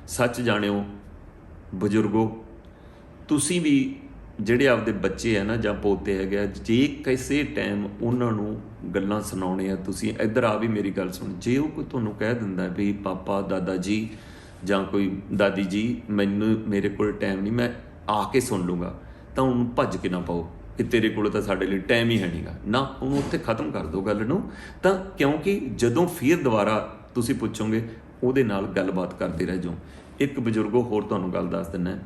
ਸੱਚ ਜਾਣਿਓ ਬਜ਼ੁਰਗੋ, ਤੁਸੀਂ ਵੀ ਜਿਹੜੇ ਆਪਦੇ ਬੱਚੇ ਆ ਨਾ ਜਾਂ ਪੋਤੇ ਹੈਗੇ ਆ, ਜੇ ਕਿਸੇ ਟਾਈਮ ਉਹਨਾਂ ਨੂੰ ਗੱਲਾਂ ਸੁਣਾਉਣੇ ਆ, ਤੁਸੀਂ ਇੱਧਰ ਆ ਵੀ ਮੇਰੀ ਗੱਲ ਸੁਣ, ਜੇ ਉਹ ਕੋਈ ਤੁਹਾਨੂੰ ਕਹਿ ਦਿੰਦਾ ਵੀ ਪਾਪਾ ਦਾਦਾ ਜੀ ਜਾਂ ਕੋਈ ਦਾਦੀ ਜੀ ਮੈਨੂੰ ਮੇਰੇ ਕੋਲ ਟਾਈਮ ਨਹੀਂ, ਮੈਂ ਆ ਕੇ ਸੁਣ ਲੂੰਗਾ, ਤਾਂ ਉਹਨੂੰ ਭੱਜ ਕੇ ਨਾ ਪਾਓ ਕਿ ਤੇਰੇ ਕੋਲ ਤਾਂ ਸਾਡੇ ਲਈ ਟਾਈਮ ਹੀ ਹੈ ਨਹੀਂਗਾ, ਨਾ, ਉਹਨੂੰ ਉੱਥੇ ਖਤਮ ਕਰ ਦਿਓ ਗੱਲ ਨੂੰ। ਤਾਂ ਕਿਉਂਕਿ ਜਦੋਂ ਫਿਰ ਦੁਬਾਰਾ ਤੁਸੀਂ ਪੁੱਛੋਗੇ ਉਹਦੇ ਨਾਲ ਗੱਲਬਾਤ ਕਰਦੇ ਰਹਿ ਜਾਓ। ਇੱਕ ਬਜ਼ੁਰਗੋ ਹੋਰ ਤੁਹਾਨੂੰ ਗੱਲ ਦੱਸ ਦਿੰਦਾ,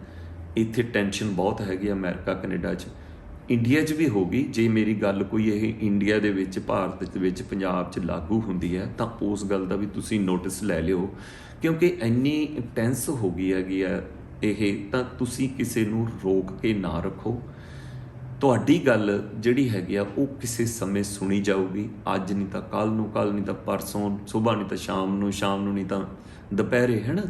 ਇੱਥੇ ਟੈਨਸ਼ਨ ਬਹੁਤ ਹੈਗੀ ਅਮਰੀਕਾ ਕੈਨੇਡਾ 'ਚ, ਇੰਡੀਆ 'ਚ ਵੀ ਹੋਗੀ। ਜੇ ਮੇਰੀ ਗੱਲ ਕੋਈ ਇਹ ਇੰਡੀਆ ਦੇ ਵਿੱਚ, ਭਾਰਤ ਦੇ ਵਿੱਚ, ਪੰਜਾਬ 'ਚ ਲਾਗੂ ਹੁੰਦੀ ਹੈ ਤਾਂ ਉਸ ਗੱਲ ਦਾ ਵੀ ਤੁਸੀਂ ਨੋਟਿਸ ਲੈ ਲਿਓ, ਕਿਉਂਕਿ ਇੰਨੀ ਟੈਂਸ ਹੋ ਗਈ ਹੈਗੀ ਆ ਇਹ। ਤਾਂ ਤੁਸੀਂ ਕਿਸੇ ਨੂੰ ਰੋਕ ਕੇ ਨਾ ਰੱਖੋ, ਤੁਹਾਡੀ ਗੱਲ ਜਿਹੜੀ ਹੈਗੀ ਆ ਉਹ ਕਿਸੇ ਸਮੇਂ ਸੁਣੀ ਜਾਊਗੀ, ਅੱਜ ਨਹੀਂ ਤਾਂ ਕੱਲ੍ਹ ਨੂੰ, ਕੱਲ੍ਹ ਨਹੀਂ ਤਾਂ ਪਰਸੋਂ, ਸੁਬਾਹ ਨਹੀਂ ਤਾਂ ਸ਼ਾਮ ਨੂੰ, ਸ਼ਾਮ ਨੂੰ ਨਹੀਂ ਤਾਂ ਦੁਪਹਿਰੇ, ਹੈ ਨਾ।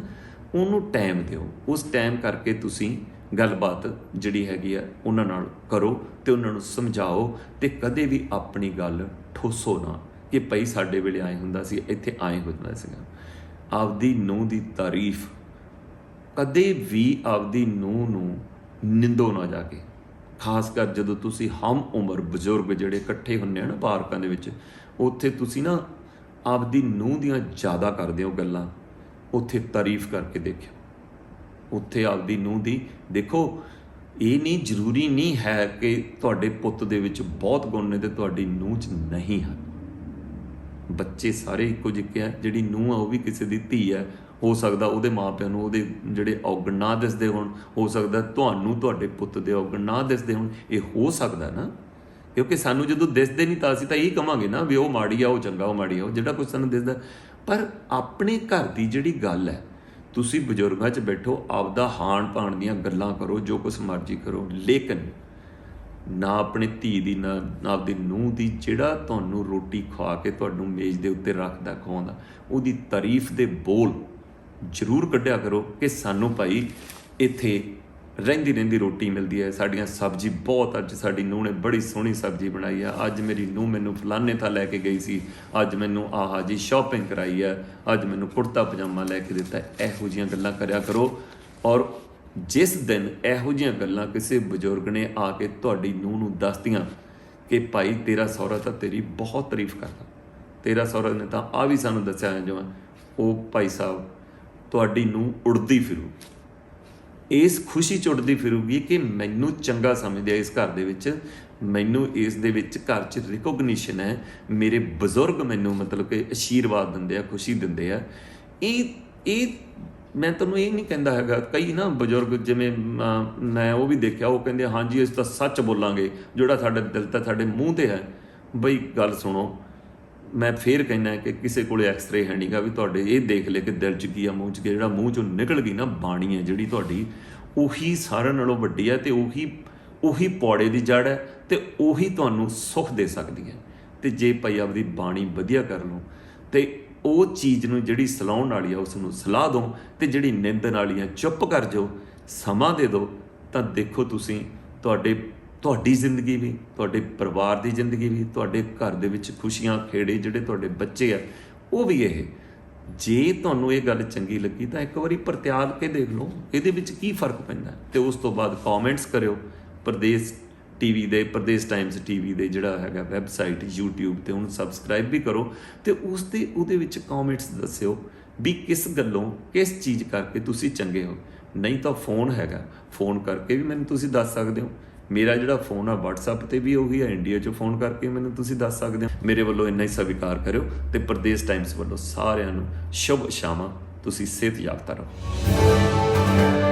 ਉਹਨੂੰ ਟਾਈਮ ਦਿਓ, ਉਸ ਟਾਈਮ ਕਰਕੇ ਤੁਸੀਂ ਗੱਲਬਾਤ ਜਿਹੜੀ ਹੈਗੀ ਆ ਉਹਨਾਂ ਨਾਲ ਕਰੋ ਅਤੇ ਉਹਨਾਂ ਨੂੰ ਸਮਝਾਓ, ਅਤੇ ਕਦੇ ਵੀ ਆਪਣੀ ਗੱਲ ਠੋਸੋ ਨਾ ਕਿ ਭਾਈ ਸਾਡੇ ਵੇਲੇ ਆਏ ਹੁੰਦਾ ਸੀ, ਇੱਥੇ ਆਏ ਹੁੰਦਾ ਸੀਗਾ। ਆਪਦੀ ਨੂੰਹ ਦੀ ਤਾਰੀਫ ਕਦੇ ਵੀ ਆਪਦੀ ਨੂੰਹ ਨੂੰ ਨਿੰਦੋ ਨਾ ਜਾ ਕੇ, ਖਾਸ ਕਰ ਜਦੋਂ ਤੁਸੀਂ ਹਮ ਉਮਰ ਬਜ਼ੁਰਗ ਜਿਹੜੇ ਇਕੱਠੇ ਹੁੰਦੇ ਆ ਨਾ ਪਾਰਕਾਂ ਦੇ ਵਿੱਚ, ਉੱਥੇ ਤੁਸੀਂ ਨਾ ਆਪਦੀ ਨੂੰਹ ਦੀਆਂ ਜ਼ਿਆਦਾ ਕਰਦੇ ਹੋ ਗੱਲਾਂ, ਉੱਥੇ ਤਾਰੀਫ ਕਰਕੇ ਦੇਖਿਓ, ਉੱਥੇ ਆਪਦੀ ਨੂੰਹ ਦੀ ਦੇਖੋ। ਇਹ ਨਹੀਂ ਜ਼ਰੂਰੀ ਨਹੀਂ ਹੈ ਕਿ ਤੁਹਾਡੇ ਪੁੱਤ ਦੇ ਵਿੱਚ ਬਹੁਤ ਗੁਣ ਨੇ ਤੇ ਤੁਹਾਡੀ ਨੂੰਹ 'ਚ ਨਹੀਂ ਹਨ। ਬੱਚੇ ਸਾਰੇ ਇੱਕੋ ਜਿਹੇ ਆ, ਜਿਹੜੀ ਨੂੰਹ ਆ ਉਹ ਵੀ ਕਿਸੇ ਦੀ ਧੀ ਹੈ, ਹੋ ਸਕਦਾ ਉਹਦੇ ਮਾਂ ਪਿਓ ਨੂੰ ਉਹਦੇ ਜਿਹੜੇ ਔਗਣ ਨਾ ਦਿਸਦੇ ਹੋਣ, ਹੋ ਸਕਦਾ ਤੁਹਾਨੂੰ ਤੁਹਾਡੇ ਪੁੱਤ ਦੇ ਔਗਣ ਨਾ ਦਿਸਦੇ ਹੋਣ, ਇਹ ਹੋ ਸਕਦਾ ਨਾ, ਕਿਉਂਕਿ ਸਾਨੂੰ ਜਦੋਂ ਦਿਸਦੇ ਨਹੀਂ ਤਾਂ ਅਸੀਂ ਤਾਂ ਇਹੀ ਕਹਾਂਗੇ ਨਾ ਵੀ ਉਹ ਮਾੜੀ ਆ, ਉਹ ਚੰਗਾ, ਉਹ ਮਾੜੀ ਆ, ਉਹ ਜਿਹੜਾ ਕੁਛ ਸਾਨੂੰ ਦਿਸਦਾ। ਪਰ ਆਪਣੇ ਘਰ ਦੀ ਜਿਹੜੀ ਗੱਲ ਹੈ, ਤੁਸੀਂ ਬਜ਼ੁਰਗਾਂ 'ਚ ਬੈਠੋ, ਆਪਦਾ ਹਾਣ ਪਾਣ ਦੀਆਂ ਗੱਲਾਂ ਕਰੋ, ਜੋ ਕੁਛ ਮਰਜ਼ੀ ਕਰੋ, ਲੇਕਿਨ ਨਾ ਆਪਣੀ ਧੀ ਦੀ, ਨਾ ਆਪਦੀ ਨੂੰਹ ਦੀ, ਜਿਹੜਾ ਤੁਹਾਨੂੰ ਰੋਟੀ ਖਵਾ ਕੇ ਤੁਹਾਨੂੰ ਮੇਜ਼ ਦੇ ਉੱਤੇ ਰੱਖਦਾ ਖਵਾਉਂਦਾ, ਉਹਦੀ ਤਾਰੀਫ ਦੇ ਬੋਲ ਜ਼ਰੂਰ ਕੱਢਿਆ ਕਰੋ ਕਿ ਸਾਨੂੰ ਭਾਈ ਇੱਥੇ ਰਹਿੰਦੀ ਰਹਿੰਦੀ ਰੋਟੀ ਮਿਲਦੀ ਹੈ। ਸਾਡੀਆਂ ਸਬਜ਼ੀ ਬਹੁਤ, ਅੱਜ ਸਾਡੀ ਨੂੰਹ ਨੇ ਬੜੀ ਸੋਹਣੀ ਸਬਜ਼ੀ ਬਣਾਈ ਆ, ਅੱਜ ਮੇਰੀ ਨੂੰਹ ਮੈਨੂੰ ਫਲਾਣੇ ਥਾਂ ਲੈ ਕੇ ਗਈ ਸੀ, ਅੱਜ ਮੈਨੂੰ ਆਹ ਜੀ ਸ਼ਾਪਿੰਗ ਕਰਾਈ ਹੈ, ਅੱਜ ਮੈਨੂੰ ਕੁੜਤਾ ਪਜਾਮਾ ਲੈ ਕੇ ਦਿੱਤਾ। ਇਹੋ ਜਿਹੀਆਂ ਗੱਲਾਂ ਕਰਿਆ ਕਰੋ। ਔਰ ਜਿਸ ਦਿਨ ਇਹੋ ਜਿਹੀਆਂ ਗੱਲਾਂ ਕਿਸੇ ਬਜ਼ੁਰਗ ਨੇ ਆ ਕੇ ਤੁਹਾਡੀ ਨੂੰਹ ਨੂੰ ਦੱਸਦੀਆਂ ਕਿ ਭਾਈ ਤੇਰਾ ਸਹੁਰਾ ਤਾਂ ਤੇਰੀ ਬਹੁਤ ਤਾਰੀਫ ਕਰਦਾ, ਤੇਰਾ ਸਹੁਰਾ ਨੇ ਤਾਂ ਆ ਵੀ ਸਾਨੂੰ ਦੱਸਿਆ ਹੈ, ਜਿਵੇਂ ਉਹ ਭਾਈ ਸਾਹਿਬ ਤੁਹਾਡੀ ਨੂੰਹ ਉੜਦੀ ਫਿਰੂ, ਇਸ ਖੁਸ਼ੀ 'ਚ ਉੱਡਦੀ ਫਿਰੂਗੀ ਕਿ ਮੈਨੂੰ ਚੰਗਾ ਸਮਝਦੇ ਆ ਇਸ ਘਰ ਦੇ ਵਿੱਚ, ਮੈਨੂੰ ਇਸ ਦੇ ਵਿੱਚ ਘਰ 'ਚ ਰਿਕੋਗਨੀਸ਼ਨ ਹੈ, ਮੇਰੇ ਬਜ਼ੁਰਗ ਮੈਨੂੰ ਮਤਲਬ ਕਿ ਆਸ਼ੀਰਵਾਦ ਦਿੰਦੇ ਆ, ਖੁਸ਼ੀ ਦਿੰਦੇ ਆ। ਇਹ ਮੈਂ ਤੁਹਾਨੂੰ ਇਹ ਨਹੀਂ ਕਹਿੰਦਾ ਹੈਗਾ, ਕਈ ਨਾ ਬਜ਼ੁਰਗ ਜਿਵੇਂ ਮੈਂ ਉਹ ਵੀ ਦੇਖਿਆ, ਉਹ ਕਹਿੰਦੇ ਹਾਂਜੀ ਅਸੀਂ ਤਾਂ ਸੱਚ ਬੋਲਾਂਗੇ, ਜਿਹੜਾ ਸਾਡੇ ਦਿਲ ਤਾਂ ਸਾਡੇ ਮੂੰਹ 'ਤੇ ਹੈ। ਬਈ ਗੱਲ ਸੁਣੋ, ਮੈਂ ਫੇਰ ਕਹਿੰਦਾ ਕਿ ਕਿਸੇ ਕੋਲ ਐਕਸਰੇ ਹੈ ਨਹੀਂਗਾ ਵੀ ਤੁਹਾਡੇ ਇਹ ਦੇਖ ਲੈ ਕਿ ਦਿਲ 'ਚ ਕੀ ਆ, ਮੂੰਹ 'ਚ ਕੀ, ਜਿਹੜਾ ਮੂੰਹ 'ਚੋਂ ਨਿਕਲ ਗਈ ਨਾ ਬਾਣੀ ਹੈ ਜਿਹੜੀ ਤੁਹਾਡੀ, ਉਹੀ ਸਾਰਿਆਂ ਨਾਲੋਂ ਵੱਡੀ ਹੈ, ਅਤੇ ਉਹੀ ਪੌੜੇ ਦੀ ਜੜ੍ਹ ਹੈ, ਅਤੇ ਉਹੀ ਤੁਹਾਨੂੰ ਸੁੱਖ ਦੇ ਸਕਦੀ ਹੈ। ਅਤੇ ਜੇ ਭਾਈ ਆਪਦੀ ਬਾਣੀ ਵਧੀਆ ਕਰ ਲਓ ਅਤੇ ਉਹ ਚੀਜ਼ ਨੂੰ ਜਿਹੜੀ ਸਲਾਹੁਣ ਵਾਲੀ ਆ ਉਸ ਨੂੰ ਸਲਾਹ ਦਿਓ, ਅਤੇ ਜਿਹੜੀ ਨਿੰਦਣ ਵਾਲੀ ਆ ਚੁੱਪ ਕਰ ਜਾਓ, ਸਮਾਂ ਦੇ ਦਿਓ, ਤਾਂ ਦੇਖੋ ਤੁਸੀਂ ਤੁਹਾਡੀ ਜ਼ਿੰਦਗੀ ਵੀ, ਤੁਹਾਡੇ ਪਰਿਵਾਰ ਦੀ ਜ਼ਿੰਦਗੀ ਵੀ, ਤੁਹਾਡੇ ਘਰ ਦੇ ਵਿੱਚ ਖੁਸ਼ੀਆਂ ਖੇੜੇ, ਜਿਹੜੇ ਤੁਹਾਡੇ ਬੱਚੇ ਆ ਉਹ ਵੀ। ਇਹ ਜੇ ਤੁਹਾਨੂੰ ਇਹ ਗੱਲ ਚੰਗੀ ਲੱਗੀ ਤਾਂ ਇੱਕ ਵਾਰੀ ਪਰਤਿਆਲ ਕੇ ਦੇਖ ਲਓ ਇਹਦੇ ਵਿੱਚ ਕੀ ਫਰਕ ਪੈਂਦਾ, ਅਤੇ ਉਸ ਤੋਂ ਬਾਅਦ ਕੌਮੈਂਟਸ ਕਰਿਓ। ਪ੍ਰਦੇਸ਼ ਟਾਈਮਸ TV ਦੇ ਜਿਹੜਾ ਹੈਗਾ ਵੈਬਸਾਈਟ YouTube 'ਤੇ ਉਹਨੂੰ ਸਬਸਕ੍ਰਾਈਬ ਵੀ ਕਰੋ, ਅਤੇ ਉਹਦੇ ਵਿੱਚ ਕੌਮੈਂਟਸ ਦੱਸਿਓ ਵੀ ਕਿਸ ਗੱਲੋਂ, ਕਿਸ ਚੀਜ਼ ਕਰਕੇ ਤੁਸੀਂ ਚੰਗੇ ਹੋ। ਨਹੀਂ ਤਾਂ ਫੋਨ ਹੈਗਾ, ਫੋਨ ਕਰਕੇ ਵੀ ਮੈਨੂੰ ਤੁਸੀਂ ਦੱਸ ਸਕਦੇ ਹੋ। ਮੇਰਾ ਜਿਹੜਾ ਫੋਨ ਆ WhatsApp 'ਤੇ ਵੀ ਉਹੀ ਆ, ਇੰਡੀਆ 'ਚੋਂ ਫੋਨ ਕਰਕੇ ਮੈਨੂੰ ਤੁਸੀਂ ਦੱਸ ਸਕਦੇ ਹੋ। ਮੇਰੇ ਵੱਲੋਂ ਇੰਨਾ ਹੀ ਸਵੀਕਾਰ ਕਰਿਓ, ਅਤੇ ਪ੍ਰਦੇਸ਼ ਟਾਈਮਸ ਵੱਲੋਂ ਸਾਰਿਆਂ ਨੂੰ ਸ਼ੁਭ ਸ਼ਾਮਾਂ। ਤੁਸੀਂ ਸਿਹਤ ਯਾਫਤਾ ਰਹੋ।